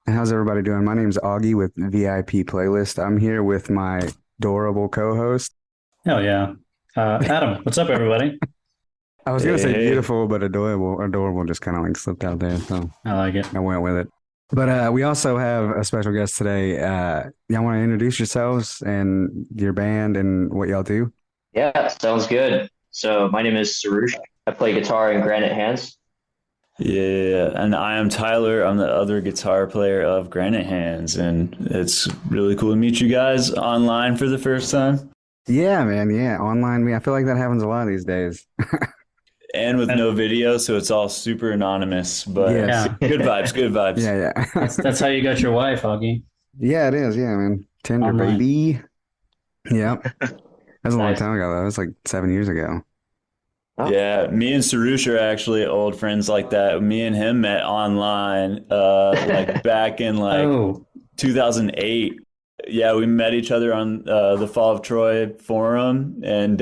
How's everybody doing? My name's Augie with VIP Playlist. I'm here with my adorable co-host. Hell yeah. Adam, what's up, everybody? I was gonna Hey, say hey. beautiful, but adorable. Adorable just kind of like slipped out there, so I like it. I went with it. But we also have a special guest today. Y'all want to introduce yourselves and your band and what y'all do? Yeah, sounds good. So my name is Sarush. I play guitar in Granite Hands. Yeah, and I am Tyler. I'm the other guitar player of Granite Hands, and it's really cool to meet you guys online for the first time Yeah, man. Yeah, online. I feel like that happens a lot these days. and with And no video, so it's all super anonymous, but Yes. yeah, good vibes, good vibes. Yeah, yeah. that's how you got your wife, Augie, Yeah, it is. Yeah, man. Tinder, online. baby. Yep. That was a long Nice. time ago, though. It was like 7 years ago. Oh, Yeah, me and Sarush are actually old friends like that. Me and him met online, like back in like Oh, 2008. Yeah, we met each other on the Fall of Troy forum, and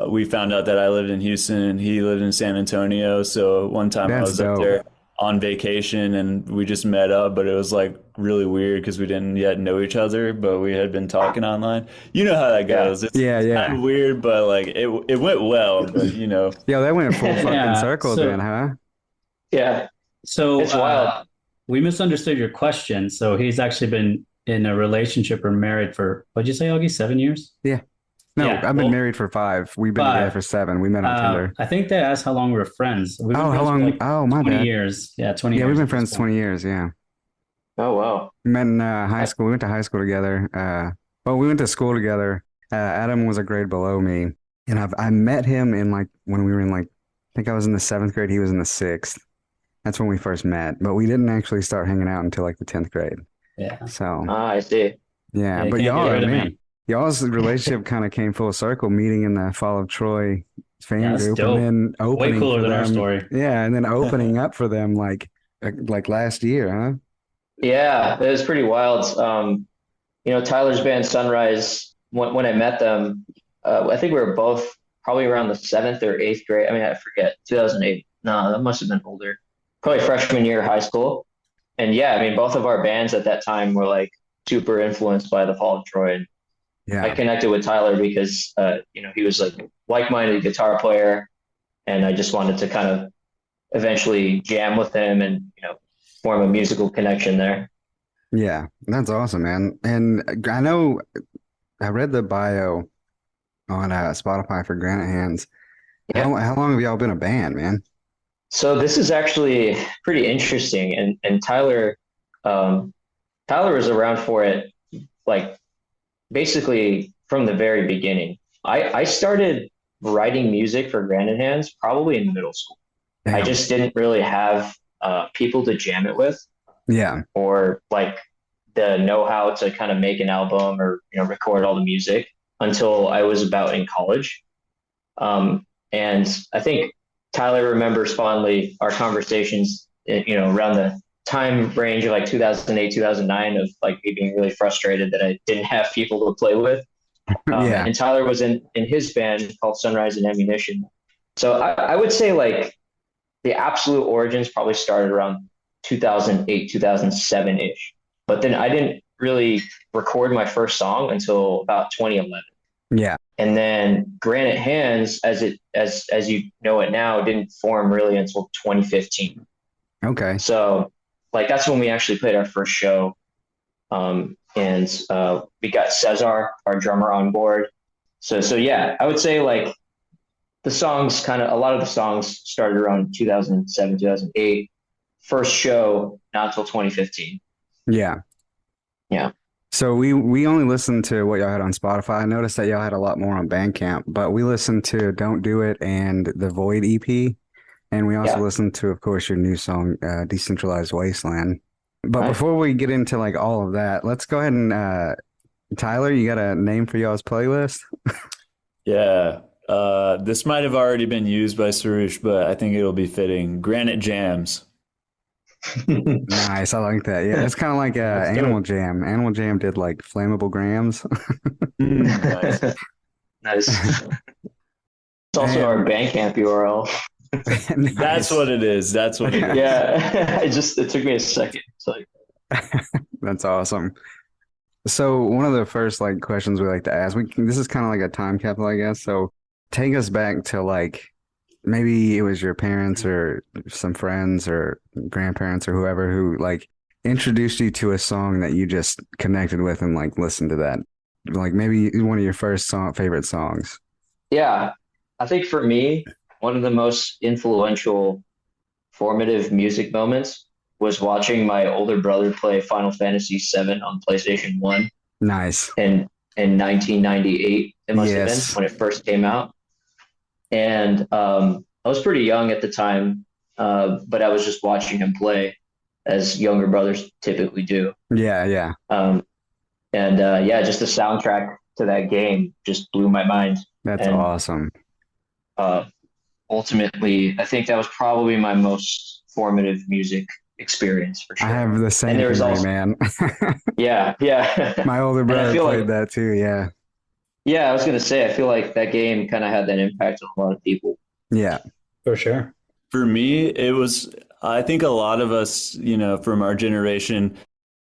we found out that I lived in Houston and he lived in San Antonio. So one time I That's was up dope. there on vacation and we just met up, but it was like really weird because we didn't yet know each other, but we had been talking online. You know how that yeah. goes. Yeah, It's kind yeah. of weird, but like it went well. But Yo, that went full fucking yeah. circle then, huh? Yeah, So it's wild. we misunderstood your question. So he's actually been in a relationship or married for, what'd you say, Augie? 7 years? Yeah. No, Yeah. I've been Well, married for 5. We've been together five. for 7. We met on Tinder. I think they asked how long we were friends. We've been Oh, how friends for long? like Oh, my 20 bad. years. Yeah, 20 Yeah, we've years been at this friends point. 20 years. Yeah. Oh, wow. We met in high I, school. We went to high school together. Well, we went to school together. Adam was a grade below me. And I met him in like when we were in like, I think I was in the 7th grade. He was in the 6th. That's when we first met. But we didn't actually start hanging out until like the 10th grade. Yeah. So, I see. yeah. Yeah, you But can't get y'all, rid of man, me. y'all's relationship kind of came full circle, meeting in the Fall of Troy Yeah, fan that's group, and dope. then Way opening cooler for than our them. story. Yeah, and then opening up for them like last year, huh? Yeah, it was pretty wild. Tyler's band Sunrise, when I met them, I think we were both probably around the seventh or eighth grade. I mean, I forget, 2008. No, that must have been older. Probably freshman year of high school. And yeah, I mean, both of our bands at that time were like super influenced by the Fall of Troy. And I Yeah, connected with Tyler because, he was like like-minded guitar player, and I just wanted to kind of eventually jam with him and form a musical connection there. yeah, that's awesome, man. And I know I read the bio on Spotify for Granite Hands. Yeah. How long have y'all been a band, man? So this is actually pretty interesting, and um, Tyler was around for it like basically from the very beginning. I started writing music for Granite Hands probably in middle school. I Damn. just didn't really have people to jam it with, Yeah, or like the know-how to kind of make an album or record all the music until I was about in college. And I think Tyler remembers fondly our conversations, around the time range of like 2008, 2009, of like me being really frustrated that I didn't have people to play with. yeah, And Tyler was in his band called Sunrise and Ammunition. So I would say like the absolute origins probably started around 2008, 2007 ish. But then I didn't really record my first song until about 2011. yeah. And then Granite Hands, as you know it now, didn't form really until 2015. Okay. So like that's when we actually played our first show. And we got Cesar, our drummer, on board. So yeah, I would say like the songs kind of a lot of the songs started around 2007, 2008. First show not until 2015. Yeah. Yeah. So we only listened to what y'all had on Spotify. I noticed that y'all had a lot more on Bandcamp, but we listened to Don't Do It and the Void EP. And we also Yeah. listened to, of course, your new song, Decentralized Wasteland. But Nice. before we get into like all of that, let's go ahead and Tyler, you got a name for y'all's playlist? yeah. This might have already been used by Sarush, but I think it'll be fitting. Granite Jams. Nice, I like that. Yeah, it's kind of like Let's do Animal it. Jam. Animal Jam did like flammable grams. Nice. Nice. It's also our And Bandcamp URL. That's nice. what it is. That's what it is. Yeah, it took me a second. It's like, That's awesome. So one of the first like questions we like to ask, this is kind of like a time capsule, I guess. So take us back to like maybe it was your parents or some friends or grandparents or whoever who like introduced you to a song that you just connected with and like listened to that. Like maybe one of your first favorite songs. Yeah, I think for me, one of the most influential formative music moments was watching my older brother play Final Fantasy VII on PlayStation 1 Nice. in 1998. It must have been Yes. when it first came out. And I was pretty young at the time, but I was just watching him play as younger brothers typically do. Yeah, yeah. Um, and yeah, just the soundtrack to that game just blew my mind. That's And awesome. uh, ultimately, I think that was probably my most formative music experience for I sure. have the And same there was theory, also, man. yeah, yeah. My older And I brother feel played like, that too. Yeah. yeah, I was gonna say, I feel like that game kind of had that impact on a lot of people. Yeah. For sure. For me, it was, I think a lot of us, from our generation,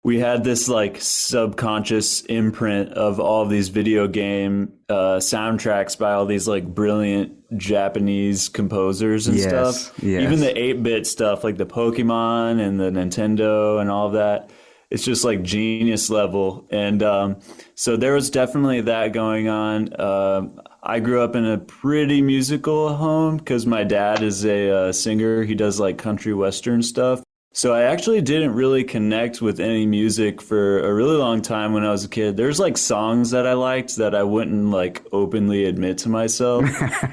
we had this like subconscious imprint of all these video game soundtracks by all these like brilliant Japanese composers and stuff. Yes. Even Yes. the 8-bit stuff like the Pokemon and the Nintendo and all of that. It's just like genius level. And so there was definitely that going on. I grew up in a pretty musical home because my dad is a singer. He does like country western stuff. So I actually didn't really connect with any music for a really long time when I was a kid. There's like songs that I liked that I wouldn't like openly admit to myself.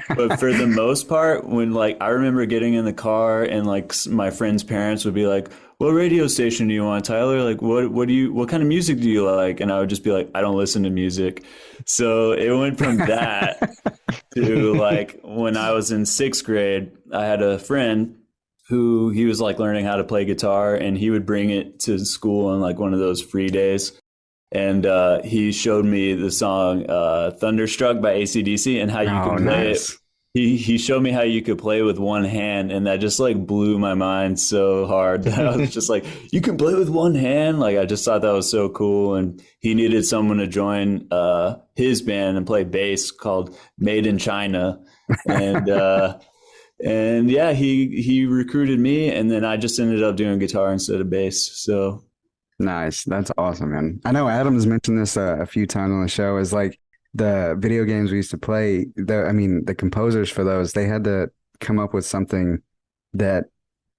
But for the most part, when like I remember getting in the car and like my friends' parents would be like, "What radio station do you want, Tyler? Like what kind of music do you like?" And I would just be like, "I don't listen to music." So it went from that to like when I was in 6th grade, I had a friend who he was like learning how to play guitar and he would bring it to school on like one of those free days. And he showed me the song Thunderstruck by AC/DC and how you Oh, could play it. nice. He showed me how you could play with one hand, and that just like blew my mind so hard that I was just like, you can play with one hand. Like I just thought that was so cool. And he needed someone to join his band and play bass called Made in China. And and yeah, he recruited me, and then I just ended up doing guitar instead of bass. So Nice. That's awesome, man. I know Adam's mentioned this a few times on the show is like the video games we used to play, the composers for those, they had to come up with something that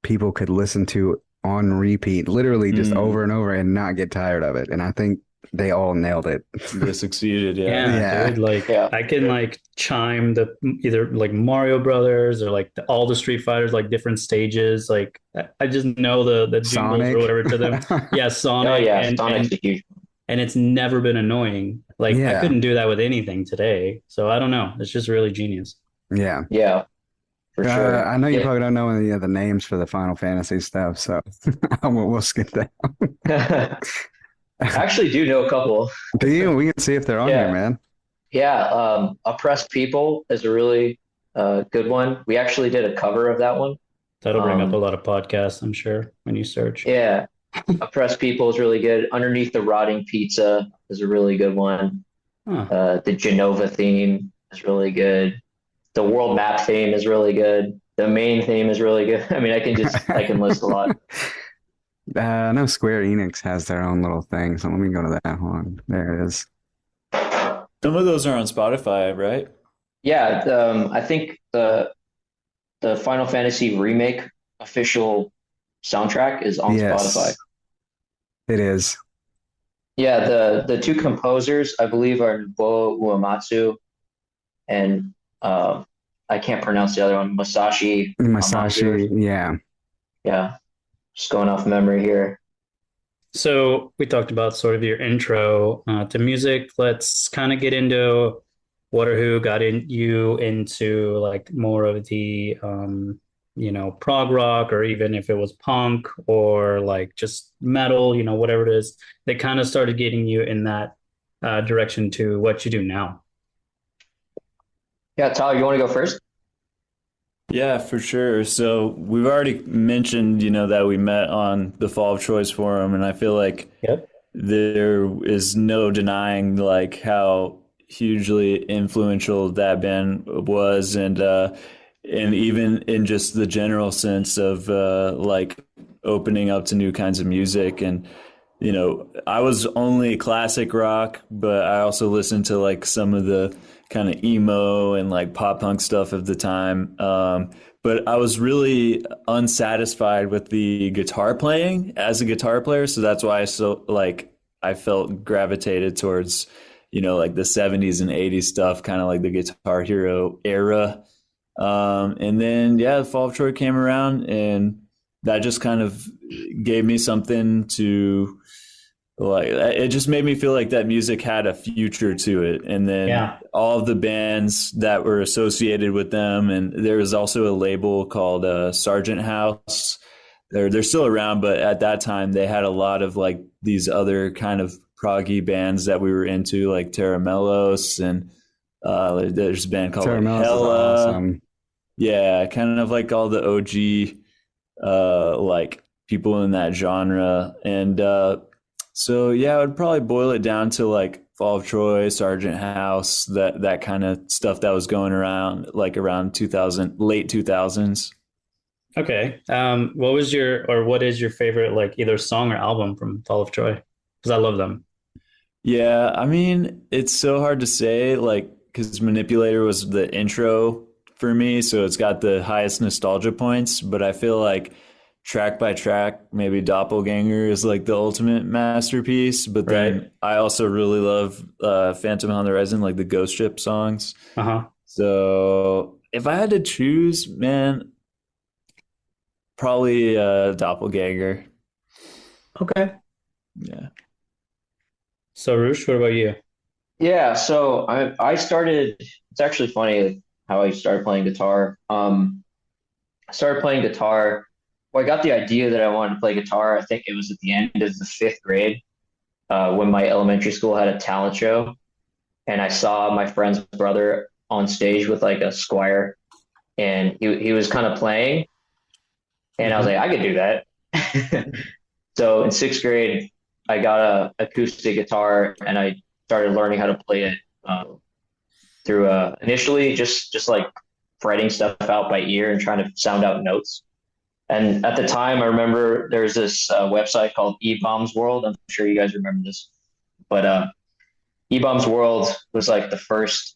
people could listen to on repeat, literally just over and over and not get tired of it. And I think they all nailed it. they succeeded. Yeah. Yeah, Yeah. dude. Like Yeah. I can like chime the either like Mario Brothers or like all the Street Fighters, like different stages. Like I just know the jingles or Sonic. whatever to them. Yeah, Oh Sonic yeah, Sonic's a huge. and it's never been annoying. Like I Yeah. couldn't do that with anything today. So I don't know. It's just really genius. Yeah. Yeah, for sure. I know you Yeah. probably don't know any of the names for the Final Fantasy stuff, so we'll skip that. I actually do know a couple. Do you? We can see if they're on here, Yeah. man. Yeah, Oppressed People is a really good one. We actually did a cover of that one. That'll bring up a Um, lot of podcasts, I'm sure, when you search. yeah, Oppressed People is really good. Underneath the Rotting Pizza is a really good one. Huh. The Genova theme is really good. The world map theme is really good. The main theme is really good. I mean, I can list a lot. I know Square Enix has their own little thing, so let me go to that one. There it is. Some of those are on Spotify, right? Yeah, I think the Final Fantasy remake official soundtrack is on Spotify. Yes, it is. Yeah, the two composers I believe are Nobuo Uematsu and I can't pronounce the other one, Masashi Hamauzu. Masashi, yeah. Yeah, just going off memory here. So we talked about sort of your intro to music. Let's kind of get into what or who got you into like more of the prog rock, or even if it was punk or like just metal, whatever it is, that kind of started getting you in that direction to what you do now. Yeah, Tyler, you want to go first? Yeah, for sure. So we've already mentioned, that we met on the Fall of Troy's forum, and I feel like Yep. there is no denying like how hugely influential that band was, and even in just the general sense of like opening up to new kinds of music. And I was only classic rock, but I also listened to like some of the kind of emo and like pop punk stuff of the time. But I was really unsatisfied with the guitar playing as a guitar player, so that's why I felt gravitated towards like the 70s and 80s stuff, kind of like the Guitar Hero era. And then yeah, the Fall of Troy came around, and that just kind of gave me something to like. It just made me feel like that music had a future to it. And then Yeah. all of the bands that were associated with them, and there was also a label called Sargent House. They're still around, but at that time they had a lot of like these other kind of proggy bands that we were into, like Terra Mellos, and there's a band called Sarah like Millis is Hella. awesome. Yeah, kind of like all the OG like people in that genre. And so yeah, I would probably boil it down to like Fall of Troy, Sargent House, that kind of stuff that was going around like around 2000, late 2000s. Okay. What was your or what is your favorite like either song or album from Fall of Troy? Because I love them. Yeah, I mean, it's so hard to say, like, because Manipulator was the intro for me, so it's got the highest nostalgia points, but I feel like track by track, maybe Doppelganger is like the ultimate masterpiece. But Right. then I also really love Phantom on the Horizon, like the Ghost Ship songs. Uh-huh. So if I had to choose, man, probably Doppelganger. Okay. Yeah. So Roosh, what about you? Yeah, so I started. It's actually funny like, how I started playing guitar. I started playing guitar. Well, I got the idea that I wanted to play guitar. I think it was at the end of the fifth grade when my elementary school had a talent show, and I saw my friend's brother on stage with like a Squire, and he was kind of playing, and I was Hmm. like, I could do that. So in sixth grade, I got a acoustic guitar, and I started learning how to play it through initially just like fretting stuff out by ear and trying to sound out notes. And at the time, I remember there's this website called eBombs World. I'm sure you guys remember this, but eBombs World was like the first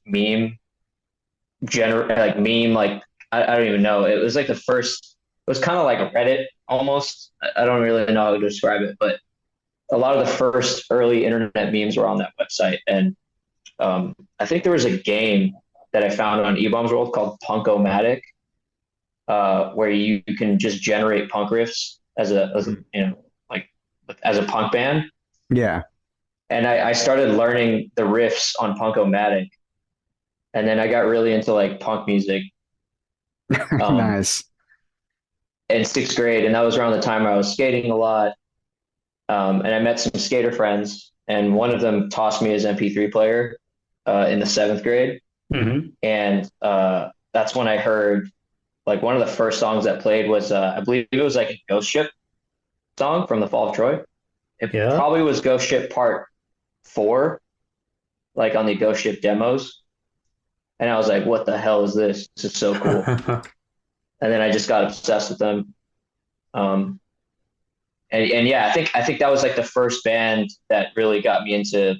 like meme, like I don't even know. It was like the first. It was kind of like Reddit almost. I don't really know how to describe it, but a lot of the first early internet memes were on that website. And I think there was a game that I found on eBombs World called Punk-O-Matic, where you can just generate punk riffs as a like as a punk band. Yeah. And I started learning the riffs on Punk-O-Matic, and then I got really into like punk music um, Nice. in sixth grade, and that was around the time I was skating a lot. And I met some skater friends, and one of them tossed me his MP3 player in the seventh grade, Hmm. and that's when I heard like one of the first songs that played was I believe it was like a Ghost Ship song from the Fall of Troy. It Yeah. probably was Ghost Ship Part Four, like on the Ghost Ship demos, and I was like, "What the hell is this? This is so cool!" And then I just got obsessed with them. Um, and yeah, I think that was like the first band that really got me into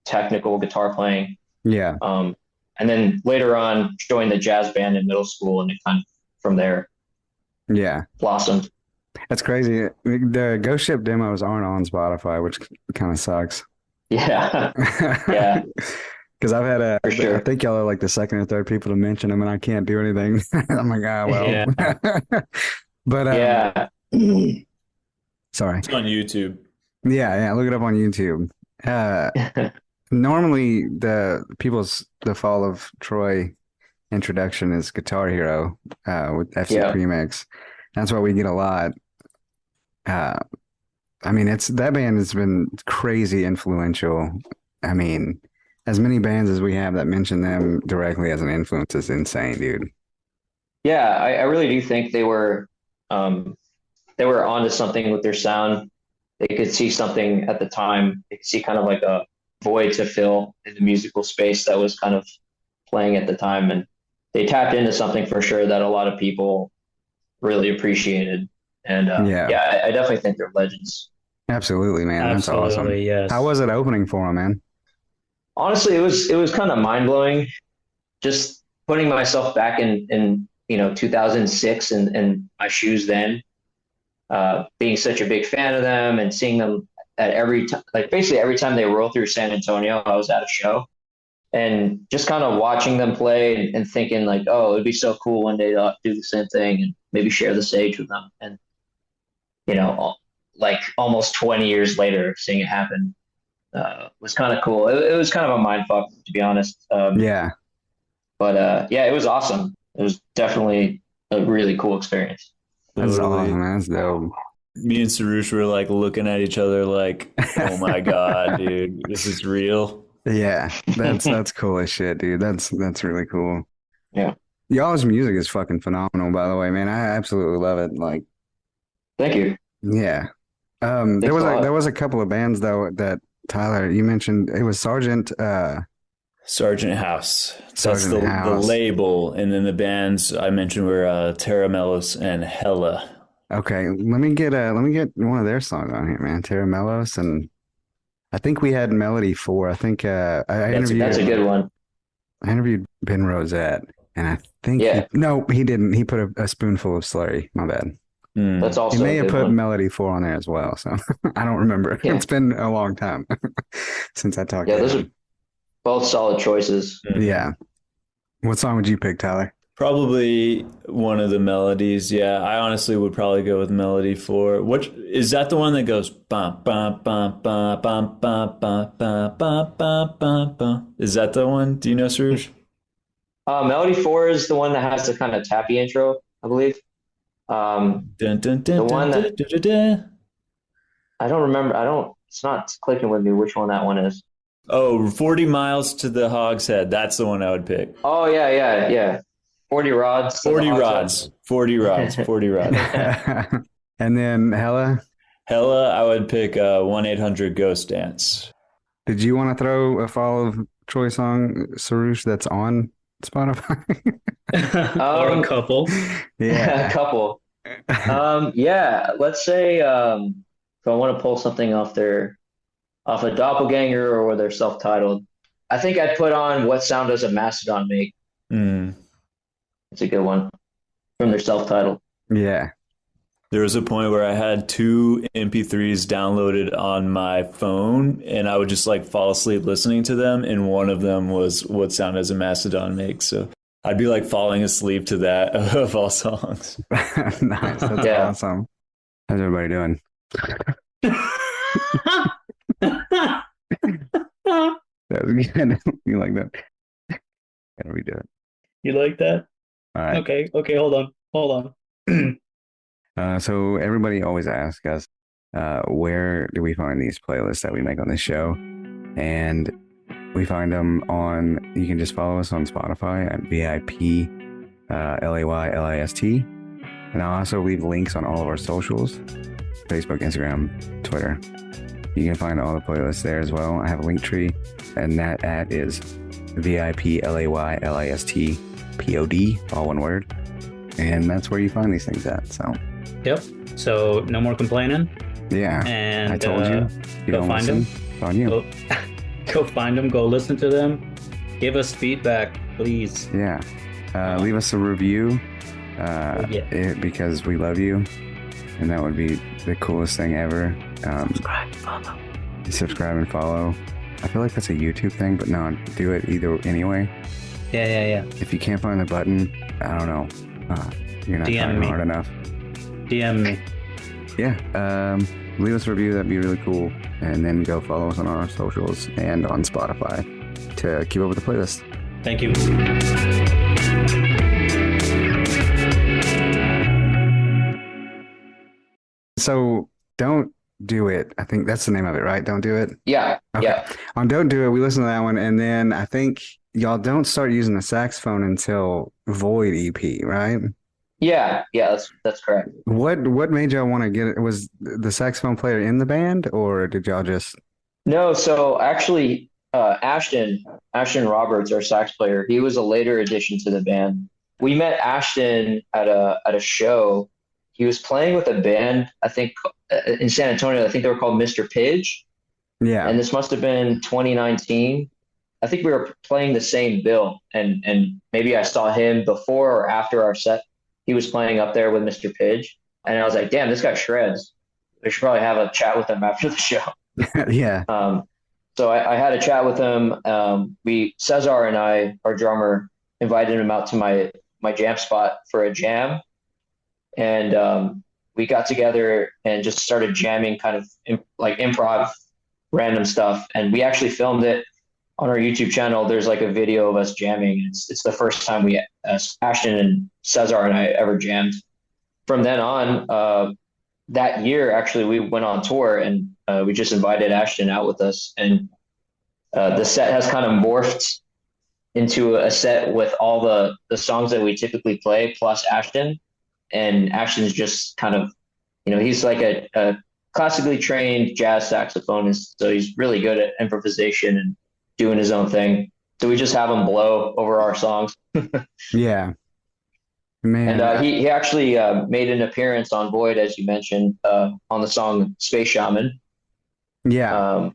technical guitar playing. Yeah. And then later on, joined the jazz band in middle school, and it kind of from there Yeah. blossomed. That's crazy. The Ghost Ship demos aren't on Spotify, which kind of sucks. Yeah, yeah, Because for I sure. think y'all are like the second or third people to mention them, and I can't do anything. I'm like, ah, well. Yeah. But Yeah, sorry. It's on YouTube. Yeah, look it up on YouTube. Uh, Normally the Fall of Troy introduction is Guitar Hero, with FC yeah, Premix. That's what we get a lot. Uh, I mean, it's that band has been crazy influential. I mean, as many bands as we have that mention them directly as an influence is insane, dude. Yeah, I really do think they were onto something with their sound. They could see something at the time. They could see kind of like a void to fill in the musical space that was kind of playing at the time, and they tapped into something for sure that a lot of people really appreciated. And Yeah, yeah, I definitely think they're legends. absolutely, man. That's awesome. Absolutely, How yes. was it opening for him, man? Honestly, it was kind of mind blowing. Just putting myself back in 2006 and my shoes then, being such a big fan of them and seeing them at every time, like basically every time they roll through San Antonio, I was at a show and just kind of watching them play and thinking like, oh, it'd be so cool one day to do the same thing and maybe share the stage with them. And like almost 20 years later, seeing it happen was kind of cool. It was kind of a mind fuck, to be honest. Yeah, But yeah, it was awesome. It was definitely a really cool experience. that's Totally. awesome, man. That's dope. Me and Sarush were like looking at each other like, oh my God, dude, this is real. Yeah, that's cool as shit, dude. That's really cool. Yeah, Y'all's music is fucking phenomenal, by the way, man. I absolutely love it. Like, thank you. yeah. Thanks a There lot. was a couple of bands though that Tyler, you mentioned it was Sergeant House. That's Sergeant the House. label. And then the bands I mentioned were Terramelos and Hella. Okay, let me get one of their songs on here, man. Terra Mellos, and I think we had Melody 4. I think That's a That's good a one. good one. I interviewed Ben Rosette, and I think Yeah, he didn't. He put a spoonful of slurry. My bad. Hmm. that's He also a may have good put one. Melody 4 on there as well, so I don't remember. Yeah, It's been a long time since I talked yeah, to those are him. both solid choices. Yeah. What song would you pick, Tyler? Probably one of the melodies. Yeah, I honestly would probably go with Melody 4. What is that the one that goes bum bum bum bum bum bum bum bum bum bum bum bum? Is that the one? Do you know, Suresh? Melody 4 is the one that has the kind of tappy intro, I believe. Um, Dun dun dun the dun one dun that dun dun dun. I don't remember, it's not clicking with me which one that one is. Oh, 40 miles to the Hog's Head. That's the one I would pick. Oh, yeah, yeah, yeah. 40 rods to the 40 Hogshead. rods. 40 rods. 40 rods. And then Hella, Hella, I would pick 1-800 Ghost Dance. did you want to throw a Fall of Troy song, Sarush, that's on Spotify? Or a Um, couple. a Yeah. couple. Yeah, let's say if I want to pull something off a doppelganger or their self-titled, I think I'd put on What Sound Does a Mastodon Make? Hmm. It's a good one from their self-titled. Yeah. There was a point where I had two MP3s downloaded on my phone, and I would just like fall asleep listening to them. And one of them was "What Sound Does a Mastodon Make?" So I'd be like falling asleep to that of all songs. Nice. That's Yeah. awesome. How's everybody doing? That was good. You like that? Gotta redo it. You like that? All right. Okay, hold on. So everybody always asks us, where do we find these playlists that we make on this show? And we find them on, you can just follow us on Spotify at VIP LAYLIST. And I'll also leave links on all of our socials, Facebook, Instagram, Twitter. You can find all the playlists there as well. I have a link tree, and that at is VIP LAYLIST POD, all one word. And that's where you find these things at. So Yep. So no more complaining. yeah, And I told you. If you go don't find listen, them. it's on you. Go, go find them. Go listen to them. Give us feedback, please. Yeah. Leave us a review Yeah. because we love you. And that would be the coolest thing ever. Subscribe, follow. Subscribe and follow. I feel like that's a YouTube thing, but no, do it either anyway. Yeah. If you can't find the button, I don't know. You're not DM trying me. hard enough. DM me. Yeah. Leave us a review. That'd be really cool. And then go follow us on our socials and on Spotify to keep up with the playlist. Thank you. So don't do it. I think that's the name of it, right? Don't do it. Yeah, Okay. yeah. On Don't Do It, we listened to that one, and then I think y'all don't start using the saxophone until Void EP, right? Yeah, that's correct. What made y'all want to get it? Was the saxophone player in the band, or did y'all just? No, so actually, Ashton Roberts, our sax player, he was a later addition to the band. We met Ashton at a show. He was playing with a band, I think, in San Antonio. I think they were called Mr. Pidge, Yeah. and this must have been 2019. I think we were playing the same bill, and maybe I saw him before or after our set. He was playing up there with Mr. Pidge, and I was like, "Damn, this guy shreds. We should probably have a chat with him after the show." Yeah. Um, so I had a chat with him. We Cesar and I, our drummer, invited him out to my jam spot for a jam, and we got together and just started jamming, kind of like improv, random stuff. And we actually filmed it on our YouTube channel. There's like a video of us jamming. It's the first time we Ashton and Cesar and I ever jammed. From then on, that year actually we went on tour and we just invited Ashton out with us, and the set has kind of morphed into a set with all the songs that we typically play plus Ashton. And Ashton's just kind of, he's like a classically trained jazz saxophonist, so he's really good at improvisation and doing his own thing. So we just have him blow over our songs. Yeah. Man. And he actually made an appearance on Void, as you mentioned, on the song Space Shaman. Yeah.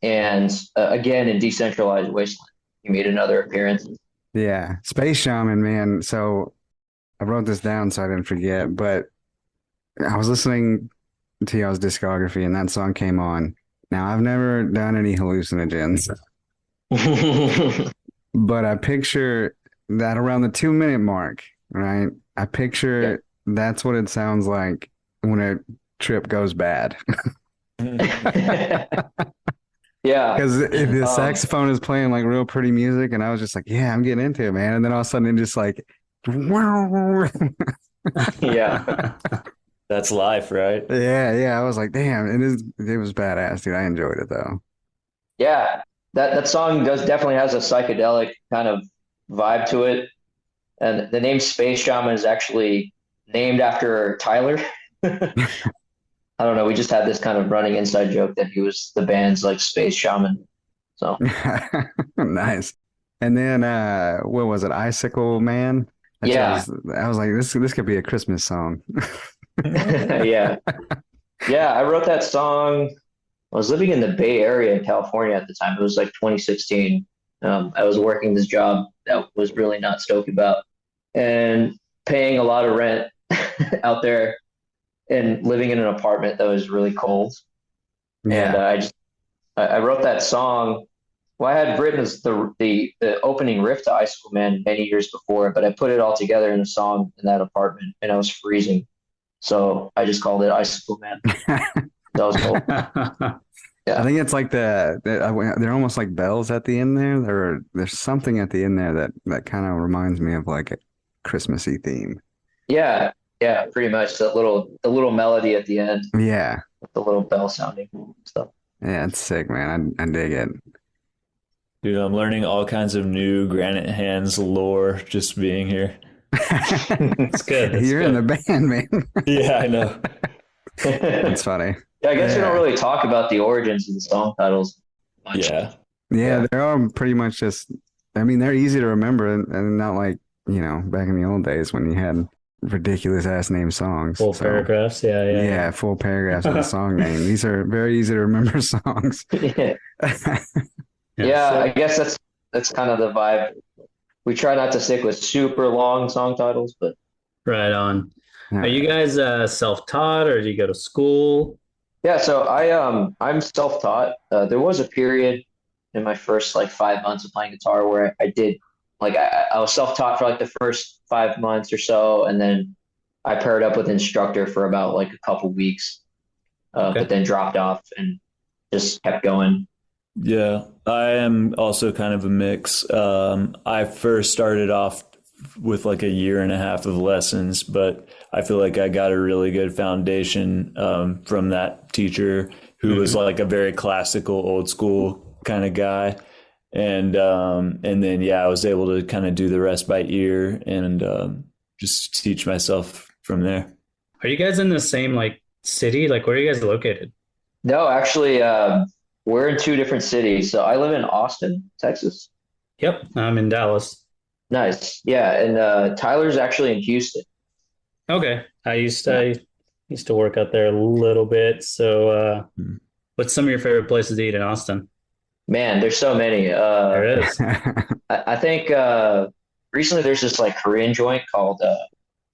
And again, in Decentralized Wasteland, he made another appearance. Yeah. Space Shaman, man. So I wrote this down so I didn't forget, but I was listening to y'all's discography and that song came on. Now, I've never done any hallucinogens, but I picture that around the 2 minute mark, right? I picture that's what it sounds like when a trip goes bad. Yeah. Because the saxophone is playing like real pretty music, and I was just like, yeah, I'm getting into it, man. And then all of a sudden it just like, Yeah. That's life, right? yeah. I was like, damn, it was badass, dude. I enjoyed it though. Yeah. That song definitely has a psychedelic kind of vibe to it. And the name Space Shaman is actually named after Tyler. I don't know. We just had this kind of running inside joke that he was the band's like space shaman. So Nice. And then what was it? Icicle Man? yeah, I was like, this could be a Christmas song. yeah, yeah. I wrote that song. I was living in the Bay Area in California at the time. It was like 2016. I was working this job that was really not stoked about, and paying a lot of rent out there, and living in an apartment that was really cold. And Yeah. I wrote that song. Well, I had written the opening riff to Icicle Man many years before, but I put it all together in a song in that apartment, and I was freezing, so I just called it Icicle Man. That was cool. I Yeah, think it's like they're almost like bells at the end there. There's something at the end there that kind of reminds me of like a Christmassy theme. yeah, yeah. Pretty much the little melody at the end, Yeah. the little bell sounding stuff. Yeah, it's sick, man. I dig it. Dude, I'm learning all kinds of new Granite Hands lore just being here. It's good. It's You're in the good. band, man. Yeah, I know. That's funny. Yeah, I guess we don't Yeah. really talk about the origins of the song titles much. Yeah. Yeah, Yeah. they're all pretty much just, I mean, they're easy to remember and not like, back in the old days when you had ridiculous ass name songs. Full So, paragraphs. Yeah. yeah, full paragraphs of the song name. These are very easy to remember songs. Yeah, Yeah. I guess that's kind of the vibe. We try not to stick with super long song titles, but Right on. Are Yeah. you guys self-taught or do you go to school? yeah. So I'm self-taught. There was a period in my first like 5 months of playing guitar where I did like I was self-taught for like the first 5 months or so, and then I paired up with an instructor for about like a couple weeks, Okay. but then dropped off and just kept going. Yeah, I am also kind of a mix. I first started off with like a year and a half of lessons, but I feel like I got a really good foundation from that teacher who was like a very classical, old school kind of guy. And then yeah, I was able to kind of do the rest by ear, and just teach myself from there. Are you guys in the same like city? Like where are you guys located? No, actually, we're in two different cities. So I live in Austin, Texas. Yep, I'm in Dallas. Nice. Yeah, and Tyler's actually in Houston. Okay. I used to work out there a little bit. So Hmm. what's some of your favorite places to eat in Austin? Man, there's so many. There is. I think recently there's this like Korean joint called I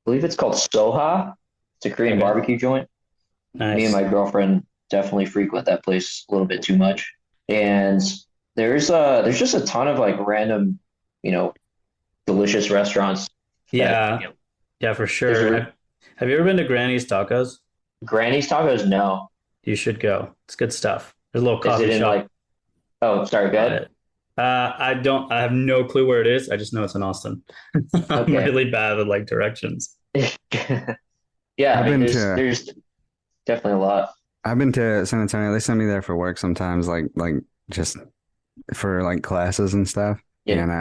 believe it's called Soha. It's a Korean Okay. barbecue joint. Me and Nice. my girlfriend definitely frequent that place a little bit too much. And there's just a ton of like random, you know, delicious restaurants that Yeah. Yeah, for there's sure. Have you ever been to Granny's Tacos? Granny's Tacos. No, You should go. It's good stuff. There's a little is it coffee in shop like? Oh, sorry, go by ahead. it. I have no clue where it is. I just know it's in Austin. I'm Okay. really bad with like directions. Yeah, I I've mean, been to there's definitely a lot. I've been to San Antonio. They send me there for work sometimes, like just for like classes and stuff. Yeah. And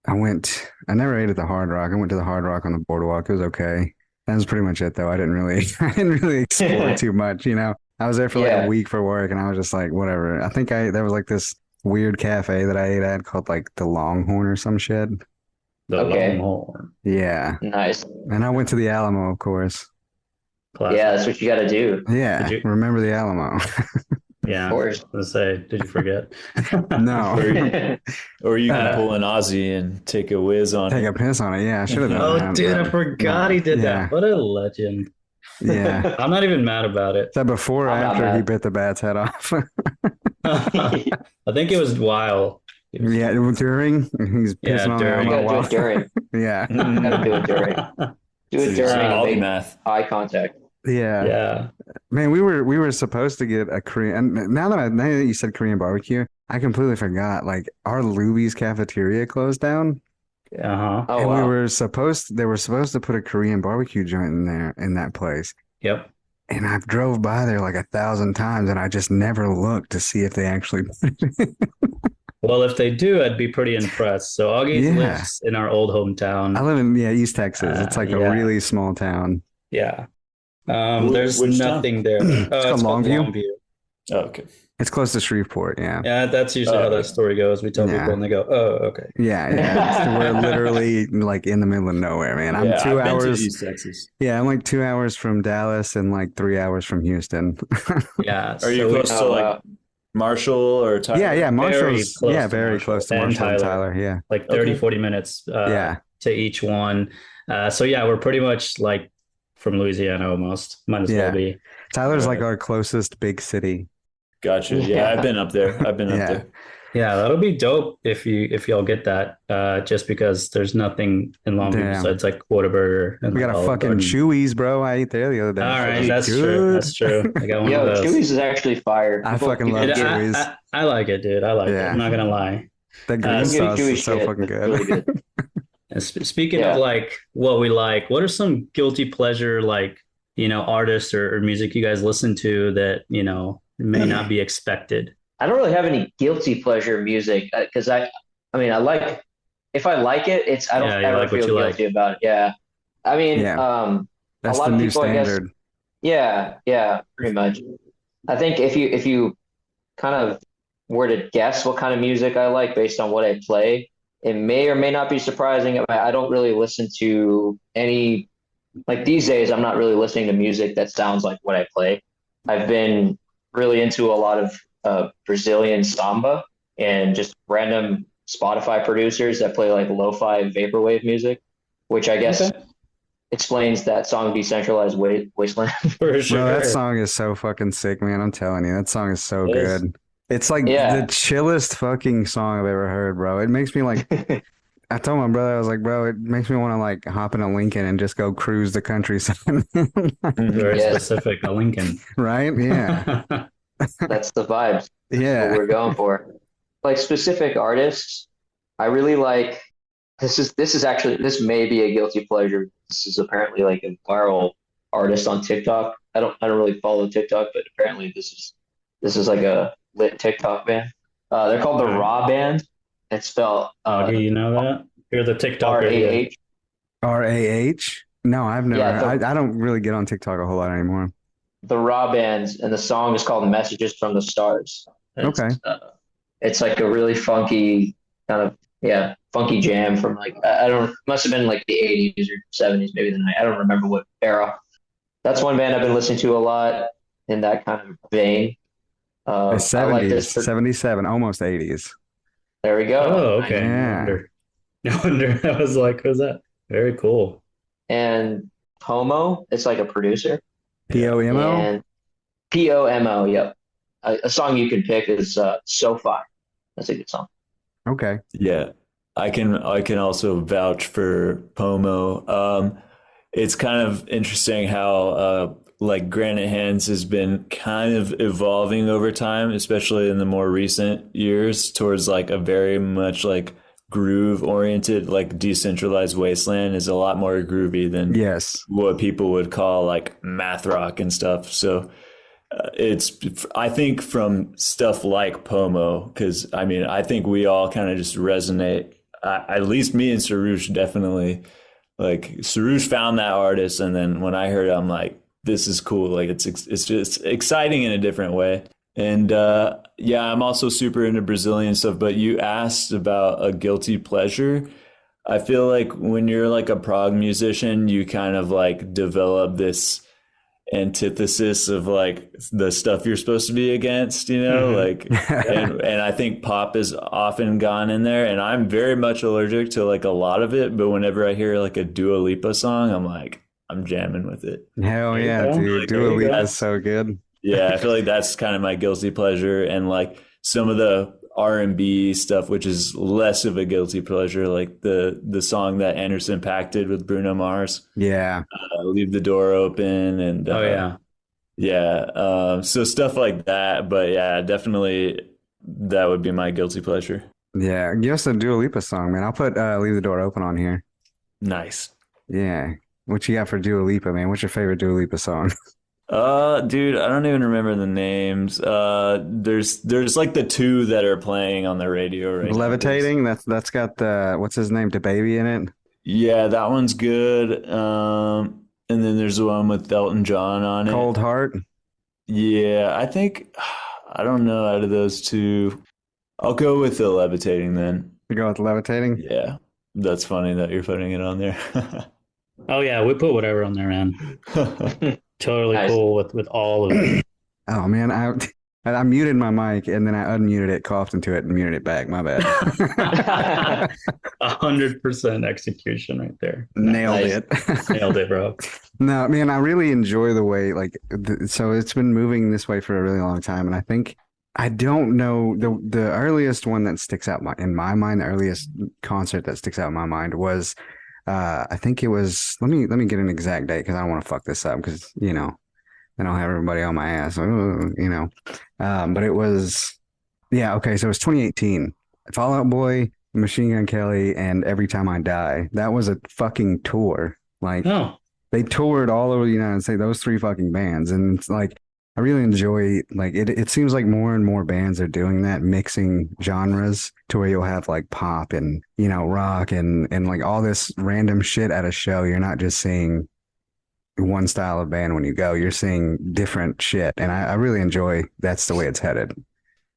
I never ate at the Hard Rock. I went to the Hard Rock on the boardwalk. It was okay. That was pretty much it though. I didn't really explore too much, you know. I was there for like a Yeah. week for work and I was just like, whatever. I think there was like this weird cafe that I ate at called like the Longhorn or some shit. The Okay. Longhorn. Yeah. Nice. And I went to the Alamo, of course. Yeah, Classic. that's what you got to do. Yeah. Did you? Remember the Alamo. Of Yeah. I course. was gonna say, did you forget? No. Or you can Uh, pull an Aussie and take a whiz on Take a it. piss on it. Yeah, I should have done Oh, that. dude, I But forgot no. he did Yeah. that. What a legend. Yeah. I'm not even mad about it. Is that before or I'm not after he mad. bit the bat's head off? I think it was while. Yeah, during he's Yeah, pissing on the during. You Alamo got to do while. it during. Yeah. Gotta do it during. Do So it you're during and make polymath. eye contact. Yeah. Yeah. Man, we were supposed to get a Korean. And now that you said Korean barbecue, I completely forgot. Like our Luby's cafeteria closed down, Uh-huh. Oh and wow. they were supposed to put a Korean barbecue joint in there in that place. Yep. And I drove by there like 1,000 times, and I just never looked to see if they actually put it in. Well, if they do, I'd be pretty impressed. So Augie Yeah. lives in our old I hometown. live in East Texas. It's like a Yeah. really small town. Yeah. Which There's town? nothing there. It's called It's called Longview. Longview. Oh, okay. It's close to Shreveport. Yeah. Yeah, that's usually how that story goes. We tell Yeah. people and they go, "Oh, okay." Yeah. We're literally like in the middle of nowhere, man. I'm Yeah, 2 I've been to hours. East Texas. Yeah, I'm like 2 hours from Dallas and like 3 hours from Houston. Yeah. Are you so close to Oh like wow. Marshall or Tyler? Yeah, Marshall's close to very Marshall close to and Marshall and Tyler. Tyler. Yeah. like 30, Okay. 40 minutes Yeah. to each one. So yeah, we're pretty much like from Louisiana almost. Might as Yeah. well be. Tyler's like Right. our closest big city. Gotcha. Yeah, Yeah. I've been up there. I've been Yeah. up there. Yeah, that'll be dope if y'all get that. Just because there's nothing in Longview Damn. besides like Whataburger and We like got a Olive fucking Garden. Chewy's, bro. I ate there the other day. All right, It's that's true. good. That's true. I got one Yo, of those. Chewy's is actually fire. I fucking love Dude, Chewy's. I like it, dude. I like it. Yeah. I'm not gonna lie. The green I'll give you sauce Chewy's is so shit. fucking It's good. really good. And speaking Yeah. of like what we like, what are some guilty pleasure like artists or music you guys listen to that may not be expected? I don't really have any guilty pleasure music because I mean, I like if I like it, I don't Yeah, you ever like what feel you guilty about it. Yeah, I mean, Yeah. a That's lot the of new people, I guess, standard. yeah, pretty much. I think if you kind of were to guess what kind of music I like based on what I play, it may or may not be surprising. I don't really listen to any like these days. I'm not really listening to music that sounds like what I play. I've been really into a lot of Brazilian samba and just random Spotify producers that play like lo-fi vaporwave music, which I guess Okay. explains that song "Decentralized Wasteland." For Bro, sure. that song is so fucking sick, man. I'm telling you, that song is so It is. good. It's like Yeah. the chillest fucking song I've ever heard, bro. It makes me like, I told my brother, I was like, bro, it makes me want to like hop in a Lincoln and just go cruise the countryside. Very Yes. specific, a Lincoln. Right? Yeah. That's the vibes. What Yeah. we're going for. Like specific artists, I really like. This may be a guilty pleasure. This is apparently like a viral artist on TikTok. I don't really follow TikTok, but apparently this is like a lit TikTok band. They're called the Okay. Raw Band. It's spelled Augie, you know that? You're the TikToker here. RAH. RAH? No, I've never. Yeah, I don't really get on TikTok a whole lot anymore. the raw bands, and the song is called "Messages from the Stars." And Okay. it's like a really funky kind of, yeah, funky jam from like, I don't, must have been like the 80s or 70s, maybe I don't remember what era. That's one band I've been listening to a lot in that kind of vein. The I like this. 70s, 77, almost 80s. There we go. Oh, Nice. okay. No Yeah. wonder. No wonder. I was like, who's that? Very cool. And Homo, it's like a producer. Yeah. POMO? And POMO, yep. A song you can pick is SoFi. That's a good song. Okay. Yeah, I can also vouch for Pomo. It's kind of interesting how like Granite Hands has been kind of evolving over time, especially in the more recent years, towards like a very much like groove oriented, like decentralized wasteland is a lot more groovy than Yes. what people would call like math rock and stuff. So it's I think from stuff like Pomo, because I mean I think we all kind of just resonate. At least me and Sarush definitely, like Sarush found that artist, and then when I heard it, I'm like, this is cool. Like it's just exciting in a different way. And yeah, I'm also super into Brazilian stuff. But you asked about a guilty pleasure. I feel like when you're like a prog musician, you kind of like develop this antithesis of like the stuff you're supposed to be against, you know, like and I think pop is often gone in there, and I'm very much allergic to like a lot of it, but whenever I hear like a Dua Lipa song, I'm like I'm jamming with it. Hell There you yeah, go. dude. Like Dua Lipa is that's so good. yeah, I feel like that's kind of my guilty pleasure, and like some of the R&B stuff, which is less of a guilty pleasure, like the song that Anderson .Paak did with Bruno Mars, Yeah. Leave the Door Open, and Oh yeah. yeah, so stuff like that. But yeah, definitely that would be my guilty pleasure. Yeah. Give us a Dua Lipa song, man. I'll put Leave the Door Open on here. Nice. Yeah. What you got for Dua Lipa, man? What's your favorite Dua Lipa song? Dude, I don't even remember the names. There's like the two that are playing on the radio right now. Levitating? That's got the what's his name, the baby in it? Yeah, that one's good. And then there's the one with Elton John on it. Cold Heart. Yeah, I think I don't know out of those two. I'll go with the Levitating then. You go with Levitating? Yeah, that's funny that you're putting it on there. Oh yeah. We put whatever on there, man. Totally Nice. cool with all of it. Oh man, I muted my mic and then I unmuted it, coughed into it, and muted it back. My bad. 100% execution right there. Nailed Nice. it. Nailed it, bro. No, man, I really enjoy the way so it's been moving this way for a really long time, and I think I don't know the earliest one that sticks out in my mind, the earliest concert that sticks out in my mind was I think it was let me get an exact date because I don't want to fuck this up because then I'll have everybody on my ass, but it was yeah, okay, so it was 2018. Fall Out Boy, Machine Gun Kelly, and Every Time I Die. That was a fucking tour. Like Oh, they toured all over the United States, those three fucking bands. And it's like, I really enjoy, like, it seems like more and more bands are doing that, mixing genres to where you'll have like pop and, rock and like all this random shit at a show. You're not just seeing one style of band when you go, you're seeing different shit. And I really enjoy that's the way it's headed.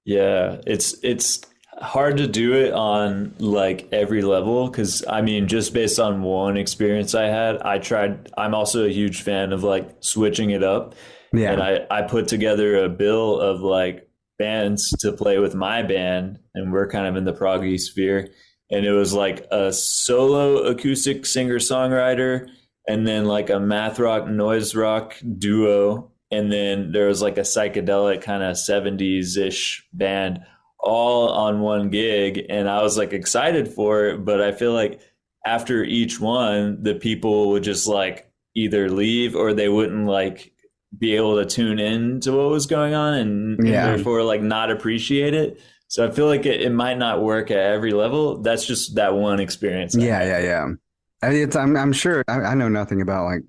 Yeah, it's hard to do it on like every level because I mean, just based on one experience I had, I tried. I'm also a huge fan of like switching it up, Yeah. and I put together a bill of like bands to play with my band, and we're kind of in the proggy sphere, and it was like a solo acoustic singer songwriter, and then like a math rock noise rock duo. And then there was like a psychedelic kind of 70s ish band all on one gig. And I was like excited for it. But I feel like after each one, the people would just like either leave or they wouldn't like be able to tune in to what was going on and therefore like not appreciate it. So I feel like it might not work at every level. That's just that one experience. Yeah. I mean, I'm sure I know nothing about like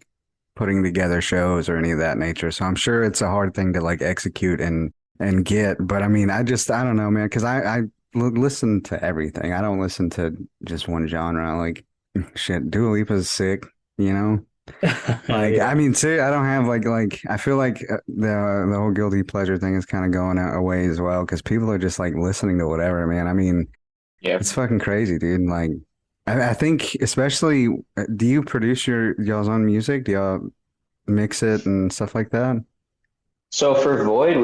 putting together shows or any of that nature. So I'm sure it's a hard thing to like execute and get. But I mean, I don't know, man, because I listen to everything. I don't listen to just one genre. Like Shit, Dua Lipa's sick, you know? Like, I Yeah. mean, see, I don't have like I feel like the whole guilty pleasure thing is kind of going out away as well because people are just like listening to whatever, man. I mean, Yeah. it's fucking crazy, dude. Like, I think especially, do you produce y'all's own music? Do y'all mix it and stuff like that? So for Void,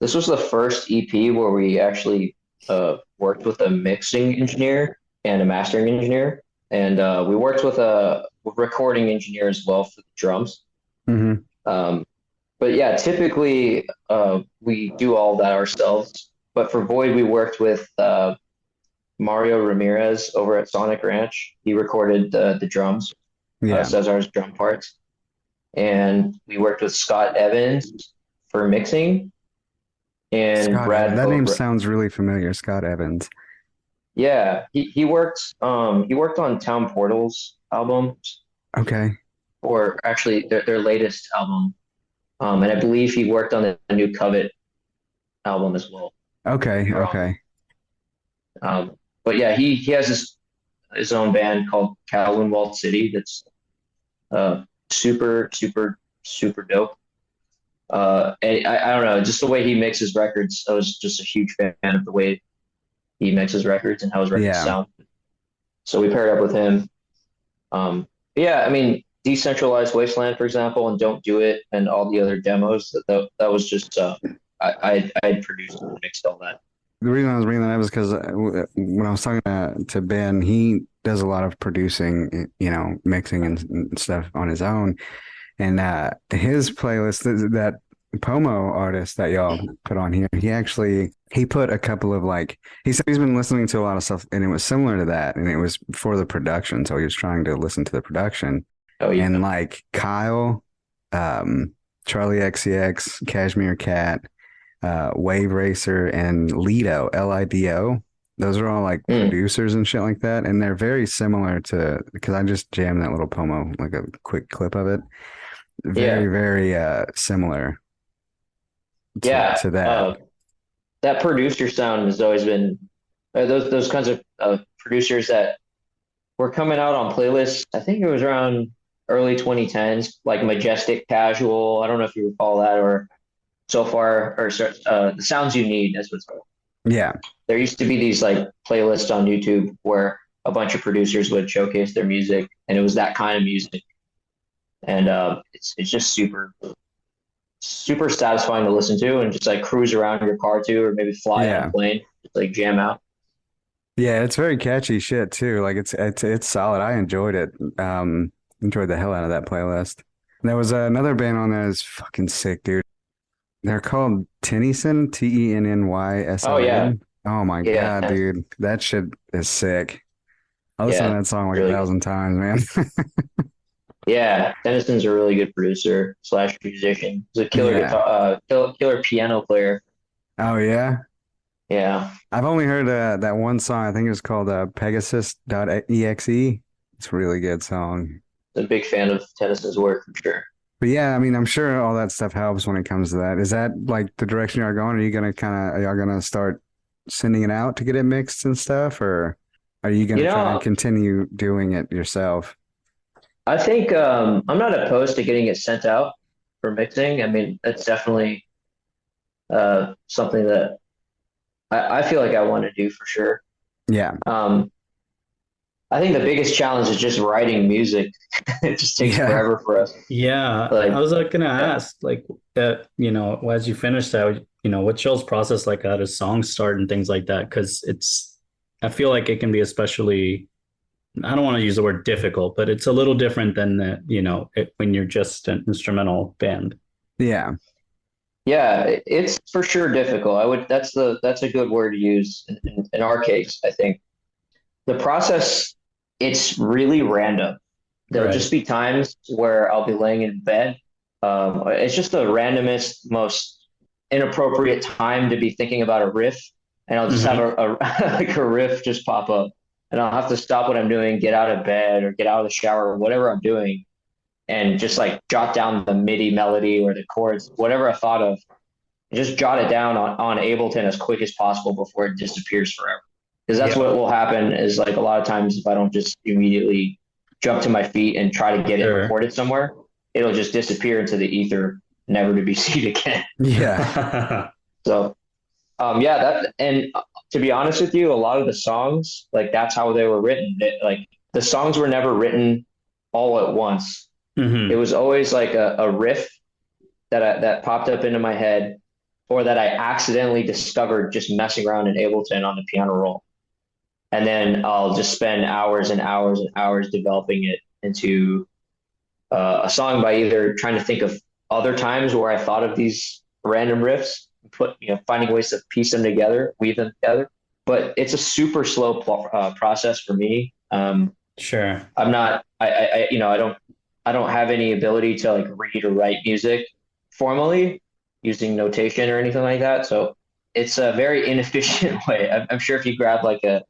this was the first EP where we actually worked with a mixing engineer and a mastering engineer, and we worked with a recording engineer as well for the drums. Hmm. Um, but yeah, typically we do all that ourselves. But for Void, we worked with Mario Ramirez over at Sonic Ranch. He recorded the drums, Yeah. Cesar's drum parts, and we worked with Scott Evans for mixing and Scott Evans. Brad That name Bober. sounds really familiar. Scott Evans. Yeah, he worked on Town Portal's albums, Okay. or actually their latest album. And I believe he worked on the new Covet album as well. Okay. I'm wrong. Okay. But yeah, he has his own band called Calvin Walled City that's super dope. And I don't know, just the way he mixes records. I was just a huge fan of the way he mixes records and how his records Yeah. sound. So we paired up with him. Yeah, I mean, Decentralized Wasteland, for example, and Don't Do It, and all the other demos. That was just I had produced and mixed all that. The reason I was bringing that up is because when I was talking to Ben, he does a lot of producing, mixing and stuff on his own. And his playlist, that Pomo artist that y'all put on here, he put a couple of like he said he's been listening to a lot of stuff, and it was similar to that, and it was for the production. So he was trying to listen to the production, Oh and yeah, like Kyle, um, Charlie XCX, Cashmere Cat, Wave Racer, and Lido, Lido. Those are all like mm, producers and shit like that, and they're very similar to because I just jammed that little Pomo like a quick clip of it. Very, yeah, very similar yeah. to that. That producer sound has always been those kinds of producers that were coming out on playlists. I think it was around early 2010s, like Majestic Casual. I don't know if you recall that, or So Far, or The Sounds You Need, as what's called. Yeah. There used to be these like playlists on YouTube where a bunch of producers would showcase their music, and it was that kind of music. And it's just super satisfying to listen to, and just like cruise around in your car too, or maybe fly on a Yeah. plane, just like jam out. Yeah, it's very catchy shit too. Like it's solid. I enjoyed it. Enjoyed the hell out of that playlist. There was another band on there that's fucking sick, dude. They're called Tennyson, Oh yeah, Tennysson. Oh my yeah, God, dude. That shit is sick. I listened to yeah, that song like a really good. thousand times, man. Yeah, Denison's a really good producer slash musician. He's a killer Yeah. guitar, killer piano player. Oh yeah. Yeah, I've only heard that one song. I think it was called Pegasus.exe. It's a really good song. I'm a big fan of Denison's work for sure. But yeah, I mean, I'm sure all that stuff helps when it comes to that. Is that like the direction you're going? Are y'all gonna start sending it out to get it mixed and stuff, or are you You gonna try and know, continue doing it yourself? I think I'm not opposed to getting it sent out for mixing. I mean, that's definitely something that I feel like I want to do for sure. Yeah. Um, I think the biggest challenge is just writing music. It just takes Yeah. forever for us. Yeah, I Like, was like gonna yeah, ask, like that, as you finish that, what y'all's process like how does songs start and things like that? Because I feel like it can be especially, I don't want to use the word difficult, but it's a little different than when you're just an instrumental band. Yeah. yeah, it's for sure difficult. That's a good word to use in our case. I think the process, it's really random. There'll Right. just be times where I'll be laying in bed. It's just the randomest, most inappropriate time to be thinking about a riff, and I'll just have Hmm. a like a riff just pop up, and I'll have to stop what I'm doing, get out of bed or get out of the shower or whatever I'm doing, and just like jot down the MIDI melody or the chords, whatever I thought of, and just jot it down on Ableton as quick as possible before it disappears forever. Because that's Yeah, what will happen is like a lot of times if I don't just immediately jump to my feet and try to get it sure. recorded somewhere, it'll just disappear into the ether, never to be seen again. Yeah. So yeah, that and to be honest with you, a lot of the songs, like that's how they were written. Like the songs were never written all at once. It Hmm. was always like a riff that popped up into my head, or that I accidentally discovered just messing around in Ableton on the piano roll, and then I'll just spend hours and hours and hours developing it into a song by either trying to think of other times where I thought of these random riffs, finding ways to piece them together, weave them together. But it's a super slow process for me. Sure. I'm not, I don't have any ability to like read or write music formally using notation or anything like that. So it's a very inefficient way. I'm sure if you grab like a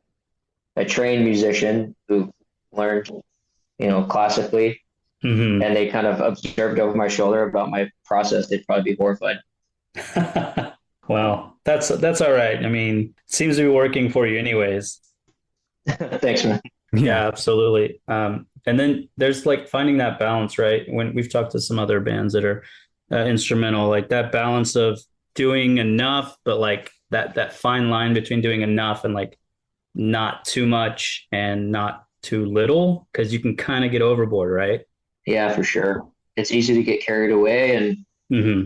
trained musician who learned, classically, Hmm. and they kind of observed over my shoulder about my process, they'd probably be horrified. Well, that's all right. I mean, it seems to be working for you anyways. Thanks, man. Yeah. Yeah, absolutely. And then there's like finding that balance, right? When we've talked to some other bands that are instrumental, like that balance of doing enough, but like that fine line between doing enough and like not too much and not too little, because you can kind of get overboard, right? Yeah, for sure. It's easy to get carried away, and Hmm.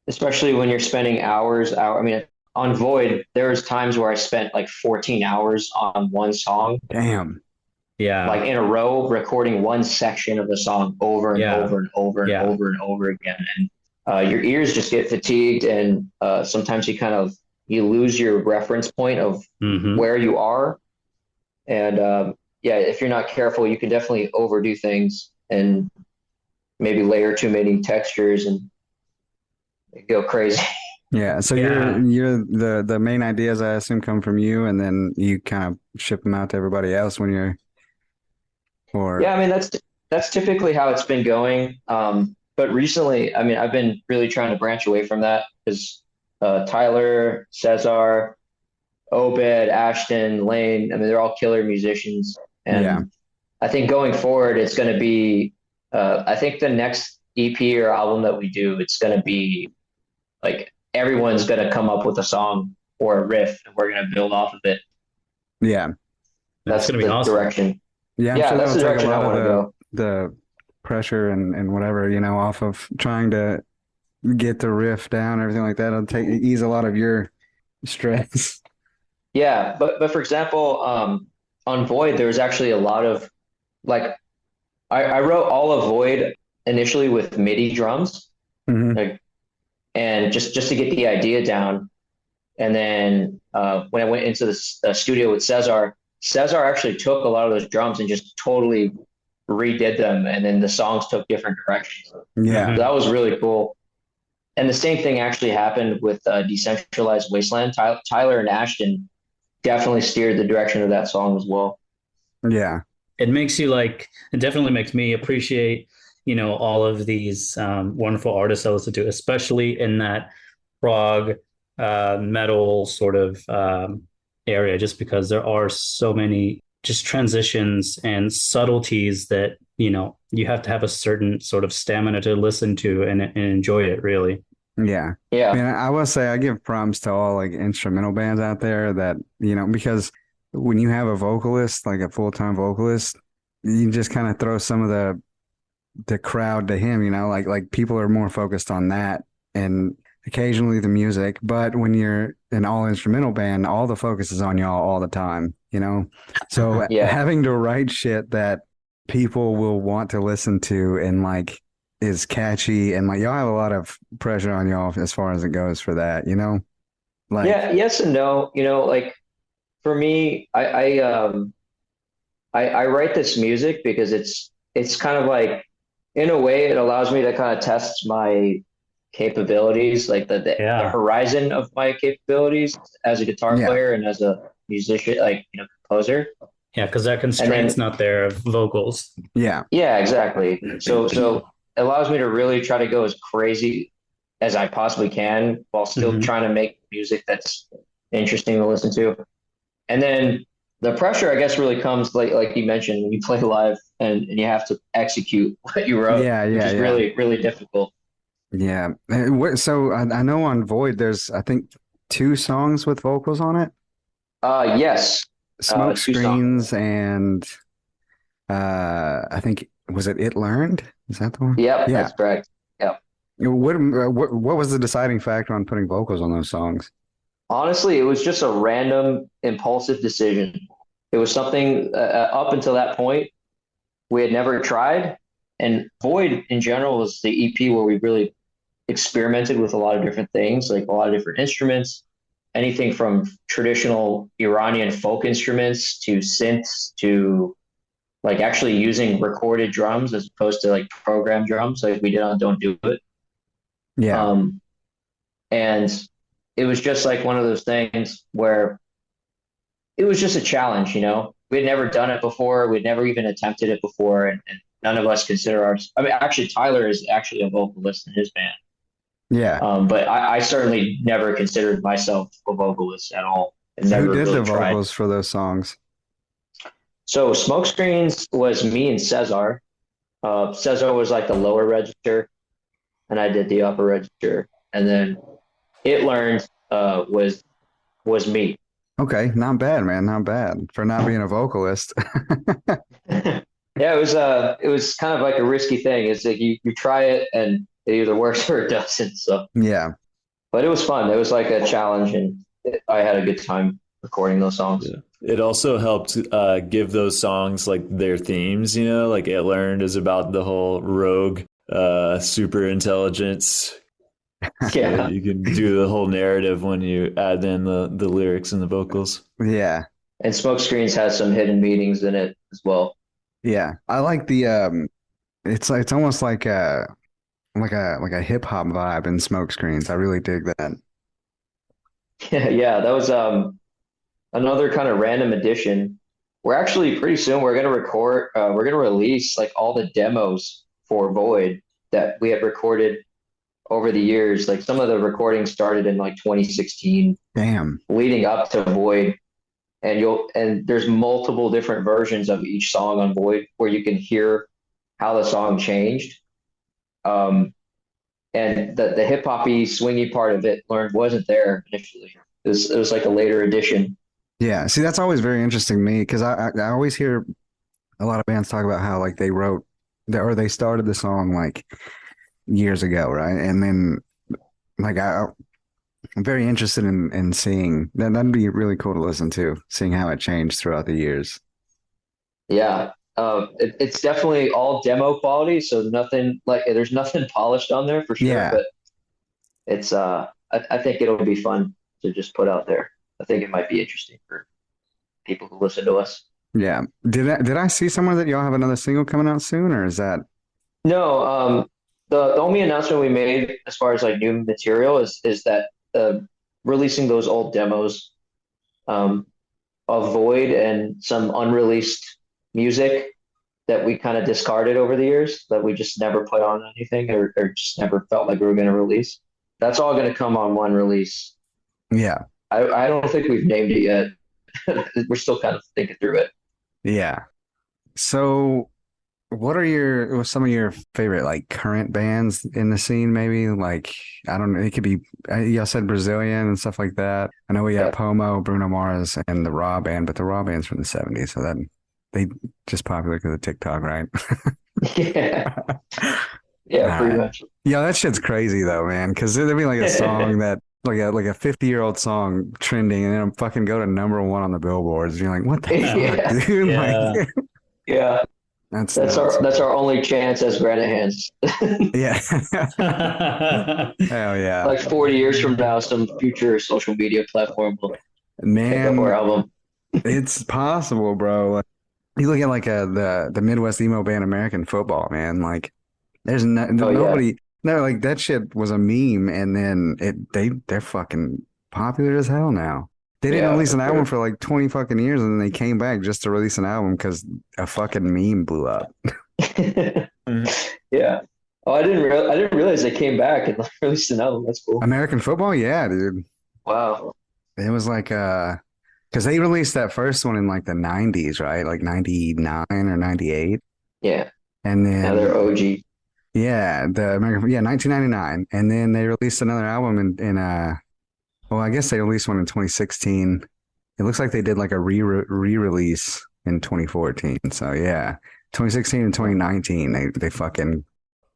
especially when you're spending I mean, on Void, there was times where I spent like 14 hours on one song, Damn. like Yeah, in a row, recording one section of the song over and yeah, over and over and yeah. over and over again. And your ears just get fatigued, and sometimes you lose your reference point of Hmm. where you are. And yeah, if you're not careful, you can definitely overdo things and maybe layer too many textures and go crazy. Yeah. So Yeah. you're the main ideas I assume come from you, and then you kind of ship them out to everybody else when you're or Yeah, I mean that's typically how it's been going. But recently, I mean, I've been really trying to branch away from that because Tyler, Cesar, Obed, Ashton, Lane, I mean, they're all killer musicians, yeah. and I think going forward, it's going to be. I think the next EP or album that we do, it's going to be like everyone's going to come up with a song or a riff, and we're going to build off of it. Yeah. That's That's gonna be the awesome. direction. Yeah, I'm Yeah, sure that's that'll the take a direction I lot of want to go. the pressure and whatever, off of trying to get the riff down, everything like that. It'll take ease a lot of your stress. Yeah, but for example, on Void, there was actually a lot of like I wrote all of Void initially with MIDI drums, Hmm. like, and just to get the idea down. And then when I went into the studio with Cesar, Cesar actually took a lot of those drums and just totally redid them, and then the songs took different directions. So Yeah. that was really cool. And the same thing actually happened with Decentralized Wasteland. Tyler and Ashton definitely steered the direction of that song as well. Yeah. It makes you like, it definitely makes me appreciate, all of these wonderful artists I listen to, especially in that prog metal sort of area, just because there are so many just transitions and subtleties that, you have to have a certain sort of stamina to listen to and enjoy it, really. Yeah. Yeah, Man, I will say I give props to all like instrumental bands out there that, because when you have a vocalist, like a full-time vocalist, you just kind of throw some of the crowd to him, like people are more focused on that and occasionally the music. But when you're an all instrumental band, all the focus is on y'all all the time. So yeah. having to write shit that people will want to listen to and like is catchy and like y'all have a lot of pressure on y'all as far as it goes for that. Like, Yeah, yes and no. Like for me, I write this music because it's kind of like in a way it allows me to kind of test my capabilities, like the Yeah. horizon of my capabilities as a guitar yeah, player and as a musician, like composer. Yeah, because that And constraint's then not there of vocals. yeah, yeah, exactly. So it allows me to really try to go as crazy as I possibly can while still Hmm. trying to make music that's interesting to listen to. And then the pressure, I guess, really comes like you mentioned when you play live and you have to execute what you wrote, Yeah, which yeah, is yeah. really, really difficult. Yeah. So I know on Void there's I think two songs with vocals on it. Yes, Smoke two songs. Screens and I think was it Learned? Is that the one? Yep, Yeah. that's correct. Yep. What was the deciding factor on putting vocals on those songs? Honestly, it was just a random, impulsive decision. It was something up until that point we had never tried, and Void in general was the EP where we really experimented with a lot of different things, like a lot of different instruments, anything from traditional Iranian folk instruments to synths to like actually using recorded drums as opposed to like programmed drums like we did on Don't Do It. Yeah. Um, and it was just like one of those things where it was just a challenge, you know. We had never done it before. We'd never even attempted it before, and none of us consider ours. I mean, actually, Tyler is actually a vocalist in his band, Yeah. but I certainly never considered myself a vocalist at all, and So who never did the really tried. vocals for those songs? So, Smokescreens was me and Cesar. Cesar was like the lower register, and I did the upper register, and then It Learned was me. Okay, not bad, man. Not bad for not being a vocalist. Yeah, it was kind of like a risky thing. It's like you try it and it either works or it doesn't. So, Yeah. but it was fun. It was like a challenge, and I had a good time recording those songs. Yeah. It also helped give those songs like their themes, you know, like It Learned is about the whole rogue super intelligence. Yeah, You can do the whole narrative when you add in the lyrics and the vocals. Yeah. and Smokescreens has some hidden meanings in it as well. Yeah. I like the it's almost like a hip hop vibe in Smoke Screens. I really dig that. Yeah, yeah, that was another kind of random addition. We're actually pretty soon we're gonna release like all the demos for Void that we had recorded over the years. Like some of the recordings started in like 2016, Damn. leading up to Void, and there's multiple different versions of each song on Void where you can hear how the song changed. Um, and the hip hoppy swingy part of It Learned wasn't there initially. It was like a later addition. Yeah. See, that's always very interesting to me because I always hear a lot of bands talk about how like they wrote or they started the song like years ago, right? And then like I'm very interested in seeing that. That'd be really cool to listen to, seeing how it changed throughout the years. Yeah. It's definitely all demo quality, so nothing like there's nothing polished on there for sure, Yeah. but it's I think it'll be fun to just put out there. I think it might be interesting for people who listen to us. Yeah. Did I see somewhere that y'all have another single coming out soon, or is that No, the only announcement we made as far as like new material is that releasing those old demos of Void and some unreleased music that we kind of discarded over the years that we just never put on anything or just never felt like we were going to release. That's all going to come on one release. yeah. I don't think we've named it yet. We're still kind of thinking through it. Yeah. So what are some of your favorite like current bands in the scene? Maybe like I don't know. It could be y'all said Brazilian and stuff like that. I know we got Yeah. Pomo, Bruno Mars, and the Raw Band, but the Raw Band's from the '70s, so that they just popular because of TikTok, right? Yeah, yeah, pretty Nah. much. Yeah, that shit's crazy though, man. Because there'd be like a song that like a 50-year-old song trending, and then fucking go to #1 on the billboards. And you're like, what the Yeah, fuck, dude? Yeah. Like, yeah. that's That's nuts. our only chance as Granite Hands. Yeah. Hell yeah. Like 40 years from now, some future social media platform will pick up our Man, album. it's possible, bro. Like, you look at like the Midwest emo band American Football, man. Like there's Oh yeah. nobody no like that shit was a meme and then they're fucking popular as hell now. They didn't Yeah, release for an album sure. for like 20 fucking years and then they came back just to release an album because a fucking meme blew up. Yeah. Oh, I didn't realize they came back and released an album. That's cool. American Football, yeah, dude. Wow. It was like Because they released that first one in like the 90s, right? Like 99 or 98. Yeah. And Now they're then, OG. yeah, the American, yeah, 1999. And then they released another album well, I guess they released one in 2016. It looks like they did like a re-release in 2014. So yeah, 2016 and 2019, they fucking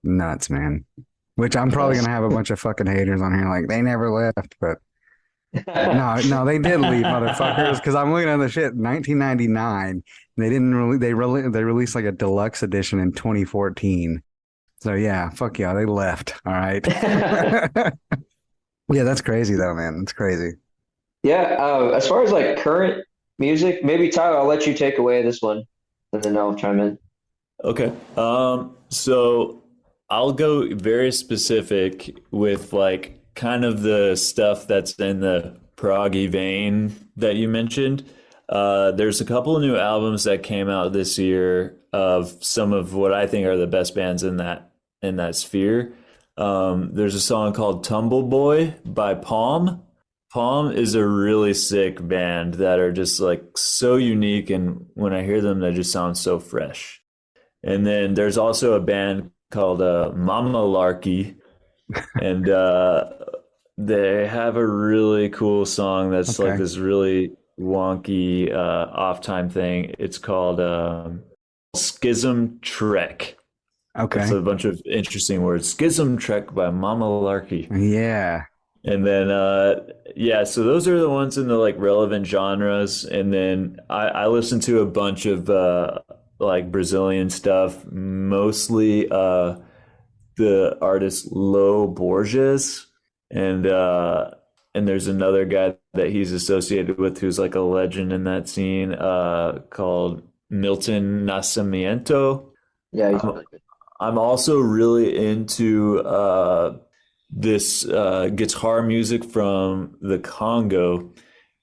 nuts, man. Which I'm probably Nice. gonna have a bunch of fucking haters on here, like they never left, but no, they did leave, motherfuckers. Because I'm looking at the shit, 1999. They didn't really, they released like a deluxe edition in 2014. So yeah, fuck yeah, they left. All right. Yeah, that's crazy though, man. That's crazy. Yeah, as far as like current music, maybe Tyler, I'll let you take away this one, and then I'll chime in. Okay. So I'll go very specific with like kind of the stuff that's in the proggy vein that you mentioned. There's a couple of new albums that came out this year of some of what I think are the best bands in that sphere. There's a song called Tumble Boy by Palm. Palm is a really sick band that are just like so unique, and when I hear them, they just sound so fresh. And then there's also a band called Mama Larky, and they have a really cool song that's like Okay. this really wonky off time thing. It's called Schism Trek. It's Okay. a bunch of interesting words. Schism Trek by Mama Larky. Yeah. And then yeah, so those are the ones in the like relevant genres. And then I listen to a bunch of like Brazilian stuff, mostly the artist Lo Borges, and there's another guy that he's associated with who's like a legend in that scene called Milton Nascimento. Yeah, he's I'm, really good. I'm also really into this guitar music from the Congo.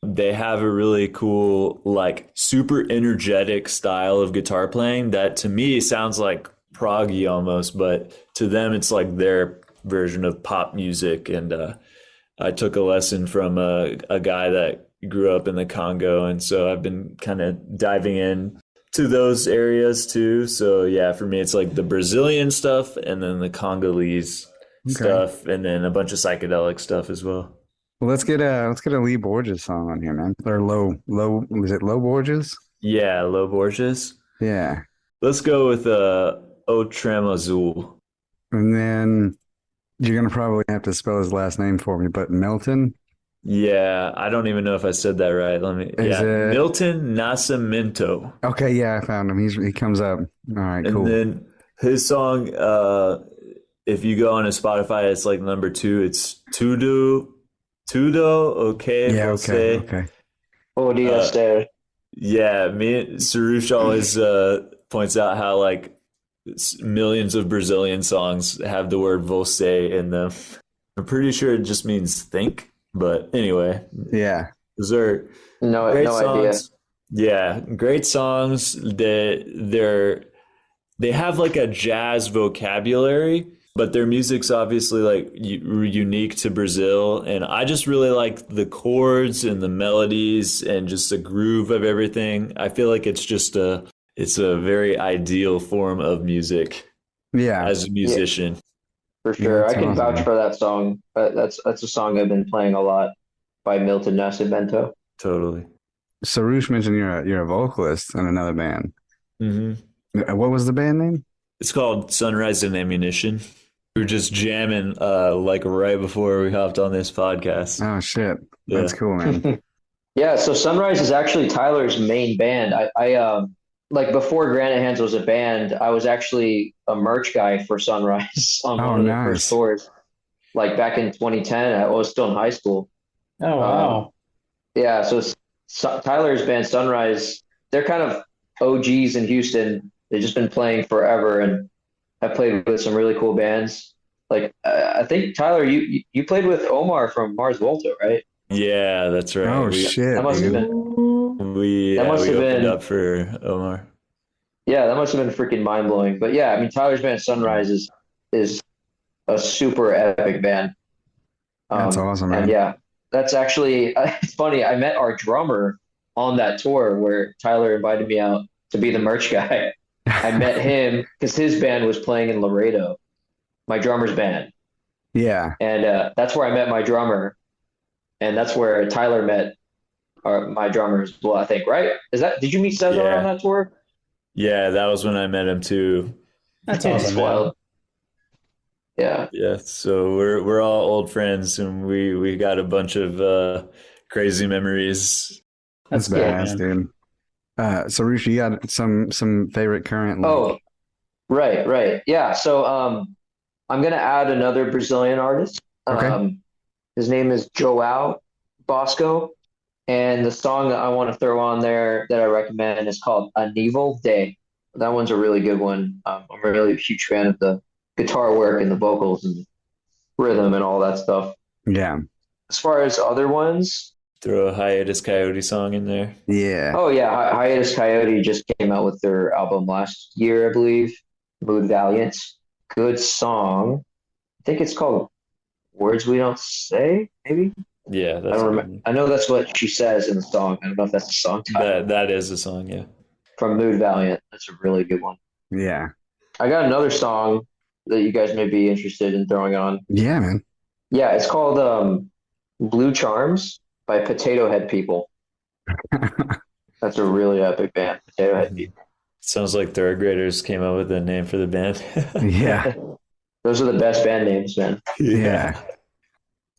They have a really cool, like super energetic style of guitar playing that to me sounds like proggy almost, but to them it's like their version of pop music. And I took a lesson from a guy that grew up in the Congo, and so I've been kind of diving in to those areas too. So yeah, for me it's like the Brazilian stuff and then the Congolese Okay. stuff and then a bunch of psychedelic stuff as well. Well, let's get a Lee Borges song on here, man. Or is it Low Borges? Yeah, Lo Borges. Yeah. Let's go with O Trem Azul. And then you're gonna probably have to spell his last name for me, but Melton, Yeah, I don't even know if I said that right. is it Milton Nascimento. okay, yeah, I found him. He comes up. All right, And cool. then his song, if you go on his Spotify, it's like number 2. It's Tudo, okay, Yeah, okay, você. okay. Oh, Uh, Diaz there. yeah, Sarush always points out how like millions of Brazilian songs have the word você in them. I'm pretty sure it just means think, but anyway, Yeah. those are No, great no idea. songs. Yeah, great songs. They have like a jazz vocabulary, but their music's obviously like unique to Brazil. And I just really like the chords and the melodies and just the groove of everything. I feel like it's a very ideal form of music Yeah. as a Yeah, musician. for Yeah, sure. I that's can awesome, vouch man. for that song. That's a song I've been playing a lot by Milton Nascimento. Totally. Sarush mentioned you're a vocalist in another band. Hmm. What was the band name? It's called Sunrise and Ammunition. We were just jamming like right before we hopped on this podcast. Oh shit. Yeah. That's cool, man. Yeah, so Sunrise is actually Tyler's main band. I like before Granite Hands was a band, I was actually a merch guy for Sunrise on Oh, one of their first nice. tours, like back in 2010. I was still in high school. Oh, Um, wow. yeah, Tyler's band Sunrise, they're kind of OGs in Houston. They've just been playing forever, and I played with some really cool bands. Like I think Tyler, you played with Omar from Mars Volta, right? Yeah, that's right. Oh We That shit, must have dude. been we that yeah, must we have opened been up for Omar. yeah, that must have been freaking mind blowing. But yeah, I mean Tyler's band Sunrise is a super epic band. That's awesome, And man. yeah, that's actually it's funny. I met our drummer on that tour where Tyler invited me out to be the merch guy. I met him because his band was playing in Laredo, my drummer's band, Yeah. and that's where I met my drummer, and that's where Tyler met my drummer as well. I think, right? Is that? Did you meet Cesar on Yeah. that tour? Yeah, that was when I met him too. That's It's awesome, man. wild. Yeah. Yeah, so we're all old friends, and we got a bunch of crazy memories. That's That's cool, Yeah. badass, man. dude. So Rush, you got some favorite current Oh, like right, right. Yeah. So I'm gonna add another Brazilian artist. okay. His name is João Bosco, and the song that I want to throw on there that I recommend is called A Nível Day. That one's a really good one. I'm a really huge fan of the guitar work and the vocals and rhythm and all that stuff. Yeah. As far as other ones, Throw a Hiatus Coyote song in there. Yeah. oh yeah, Hiatus Coyote just came out with their album last year, I believe. Mood Valiant. Good song. I think it's called Words We Don't Say, maybe? Yeah, I that's don't a remember. good I know that's what she says in the song. I don't know if that's the song one. title That is a song, yeah. from Mood Valiant. That's a really good one. Yeah. I got another song that you guys may be interested in throwing on. Yeah, man. Yeah, it's called Blue Charms by Potato Head People. That's a really epic band, Potato Head People. Sounds like third graders came up with a name for the band. Yeah. Those are the best band names, man. Yeah.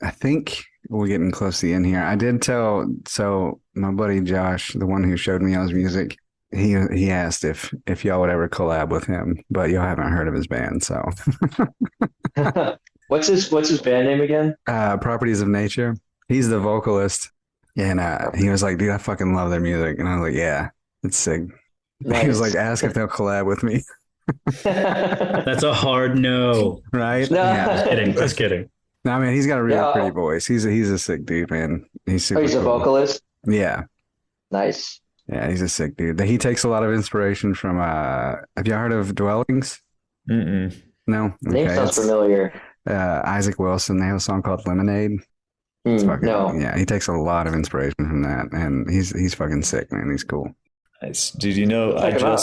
I think we're getting close to the end here. I did tell so my buddy Josh, the one who showed me y'all's music, he asked if y'all would ever collab with him, but y'all haven't heard of his band, so What's his band name again? Properties of Nature. He's the vocalist. And he was like, dude, I fucking love their music. And I was like, yeah, it's sick. He was like, Nice. ask if they'll collab with me. That's a hard no. Right? No. Yeah. Kidding, just kidding. No, man, he's got a really Yeah. pretty voice. He's a sick dude, man. He's Oh, super he's a cool. vocalist. Yeah. Nice. Yeah, he's a sick dude. He takes a lot of inspiration from have y'all heard of Dwellings? Mm-mm. No? Name Okay. sounds It's familiar. Isaac Wilson. They have a song called Lemonade. It's fucking, No. yeah, he takes a lot of inspiration from that, and he's fucking sick, man. He's cool. Nice. Dude, you know, Check him out.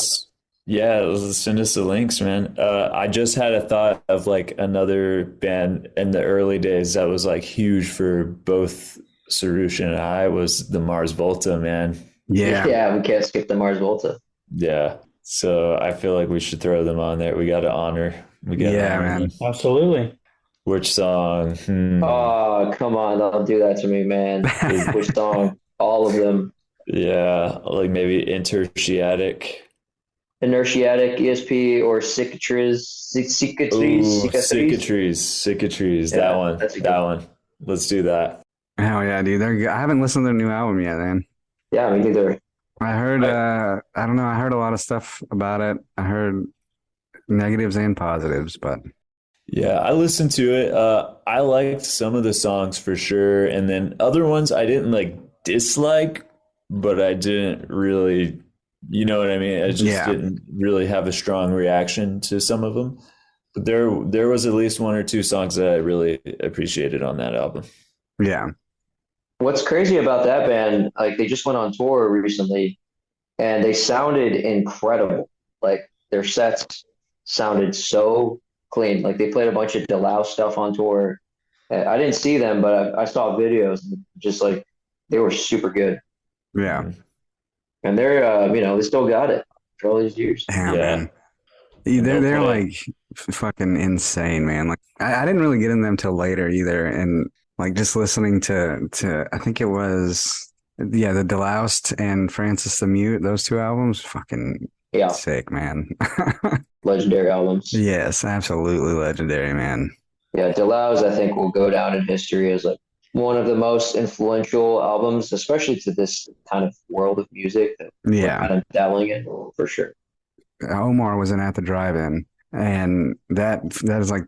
yeah, send us the links, man. I just had a thought of like another band in the early days that was like huge for both Sarush and I was the Mars Volta, man. Yeah. Yeah, we can't skip the Mars Volta. Yeah. So I feel like we should throw them on there. We got to honor. We got to Yeah, honor man. them. Absolutely. Which song? Oh, come on. Don't do that to me, man. Which song? All of them. Yeah, like maybe Interstiatic. Inertiatic, ESP, or Cicatriz. Ooh, Cicatriz. Cicatriz. Yeah, That one. that's a good That one. Let's do that. Hell yeah, dude. They're good. I haven't listened to their new album yet, man. Yeah, me neither. I heard I don't know, I heard a lot of stuff about it. I heard negatives and positives, but Yeah, I listened to it. I liked some of the songs for sure, and then other ones I didn't like dislike, but I didn't really, you know what I mean? I just Yeah. didn't really have a strong reaction to some of them. But there was at least one or two songs that I really appreciated on that album. yeah. What's crazy about that band, like they just went on tour recently and they sounded incredible. Like their sets sounded so clean. Like they played a bunch of Delau stuff on tour. I didn't see them, but I saw videos and just like they were super good. Yeah. And they're they still got it for all these years. Yeah, Yeah. man. They're they'll they're play. like fucking insane, man. Like I didn't really get in them till later either. And like just listening to I think it was the Deloused and Francis the Mute, those two albums, fucking Yeah, sick, man. legendary albums. Yes, absolutely legendary, man. Yeah, Delau's I think will go down in history as like one of the most influential albums, especially to this kind of world of music that we're Yeah. kind of dabbling in for sure. Omar was in At the Drive-In, and that is like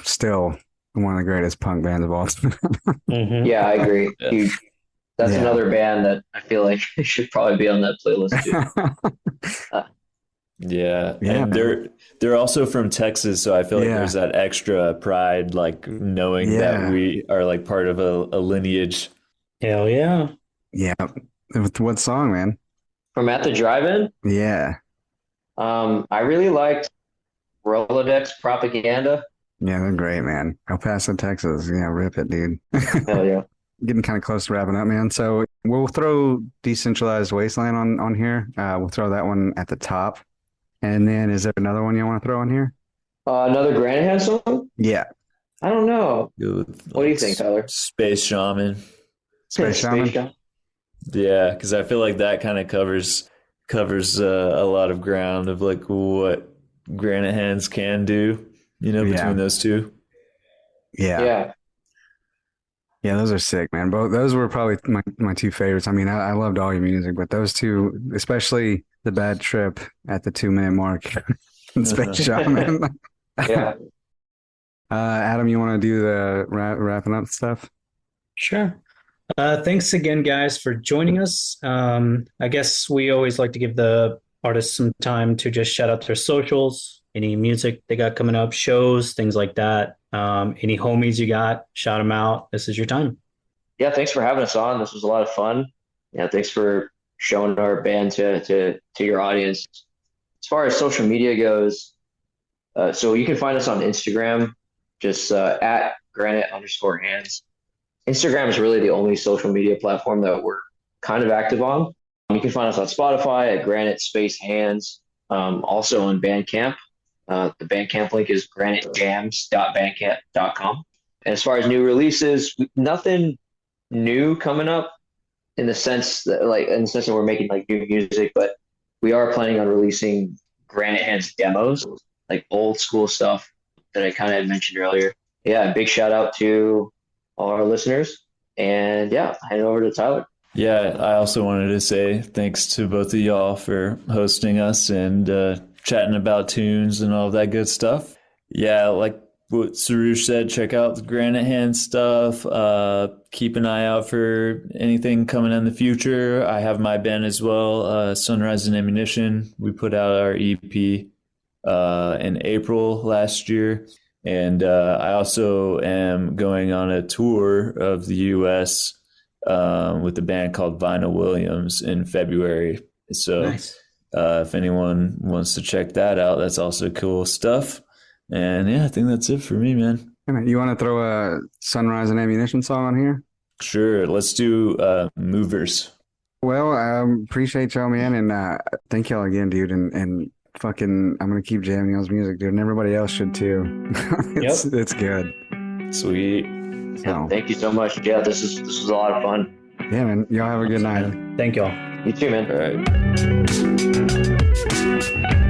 still one of the greatest punk bands of all time. Mhm. Yeah, I agree. Yeah. Huge. That's Yeah. another band that I feel like should probably be on that playlist too. Yeah, Yeah, and man. they're also from Texas, so I feel like Yeah. there's that extra pride, like knowing Yeah. that we are like part of a lineage. Hell yeah. Yeah. With what song, man? From At the Drive-In, Yeah. I really liked Rolodex Propaganda. Yeah, they're great, man. El Paso, Texas. Yeah, rip it, dude. Hell yeah. Getting kind of close to wrapping up, man. So we'll throw Decentralized Wasteland on here. We'll throw that one at the top. And then is there another one you want to throw on here? Another Granite Hand song? Yeah. I don't know. Go with, What do you think, Tyler? Space Shaman. Space Shaman? Jam? Yeah, because I feel like that kind of covers a lot of ground of like what Granite Hands can do, Yeah. between those two. Yeah. Yeah. Yeah, those are sick, man. Both those were probably my two favorites. I mean, I loved all your music, but those two, especially The Bad Trip at the 2 minute mark and Space Shaman. Yeah. Adam, you want to do the wrapping up stuff? Sure. Thanks again, guys, for joining us. I guess we always like to give the artists some time to just shout out their socials, any music they got coming up, shows, things like that. Any homies you got, shout them out. This is your time. Yeah, thanks for having us on. This was a lot of fun. Yeah, thanks for showing our band to your audience. As far as social media goes, so you can find us on Instagram, just at Granite_hands. Instagram is really the only social media platform that we're kind of active on. You can find us on Spotify at Granite Space Hands. Also on Bandcamp. The Bandcamp link is granitejams.bandcamp.com. And as far as new releases, nothing new coming up in the sense that we're making like new music, but we are planning on releasing Granite Hands demos, like old school stuff that I kind of had mentioned earlier. Yeah, big shout out to all our listeners. And yeah, hand it over to Tyler. Yeah, I also wanted to say thanks to both of y'all for hosting us and chatting about tunes and all of that good stuff. Yeah, like what Sarush said, check out the Granite Hand stuff. Keep an eye out for anything coming in the future. I have my band as well, Sunrise and Ammunition. We put out our EP in April last year. And I also am going on a tour of the U.S. With a band called Vinyl Williams in February. So Nice. if anyone wants to check that out, that's also cool stuff. And yeah, I think that's it for me, man. Hey, man, you want to throw a Sunrise and Ammunition song on here? Sure, let's do Movers. Well, I appreciate y'all, man, and thank y'all again, dude. And fucking, I'm gonna keep jamming y'all's music, dude, and everybody else should too. It's good. Sweet. So, Thank you so much. Yeah, this was a lot of fun. yeah, man. Y'all have a good night. Thank y'all. You too, man. All right.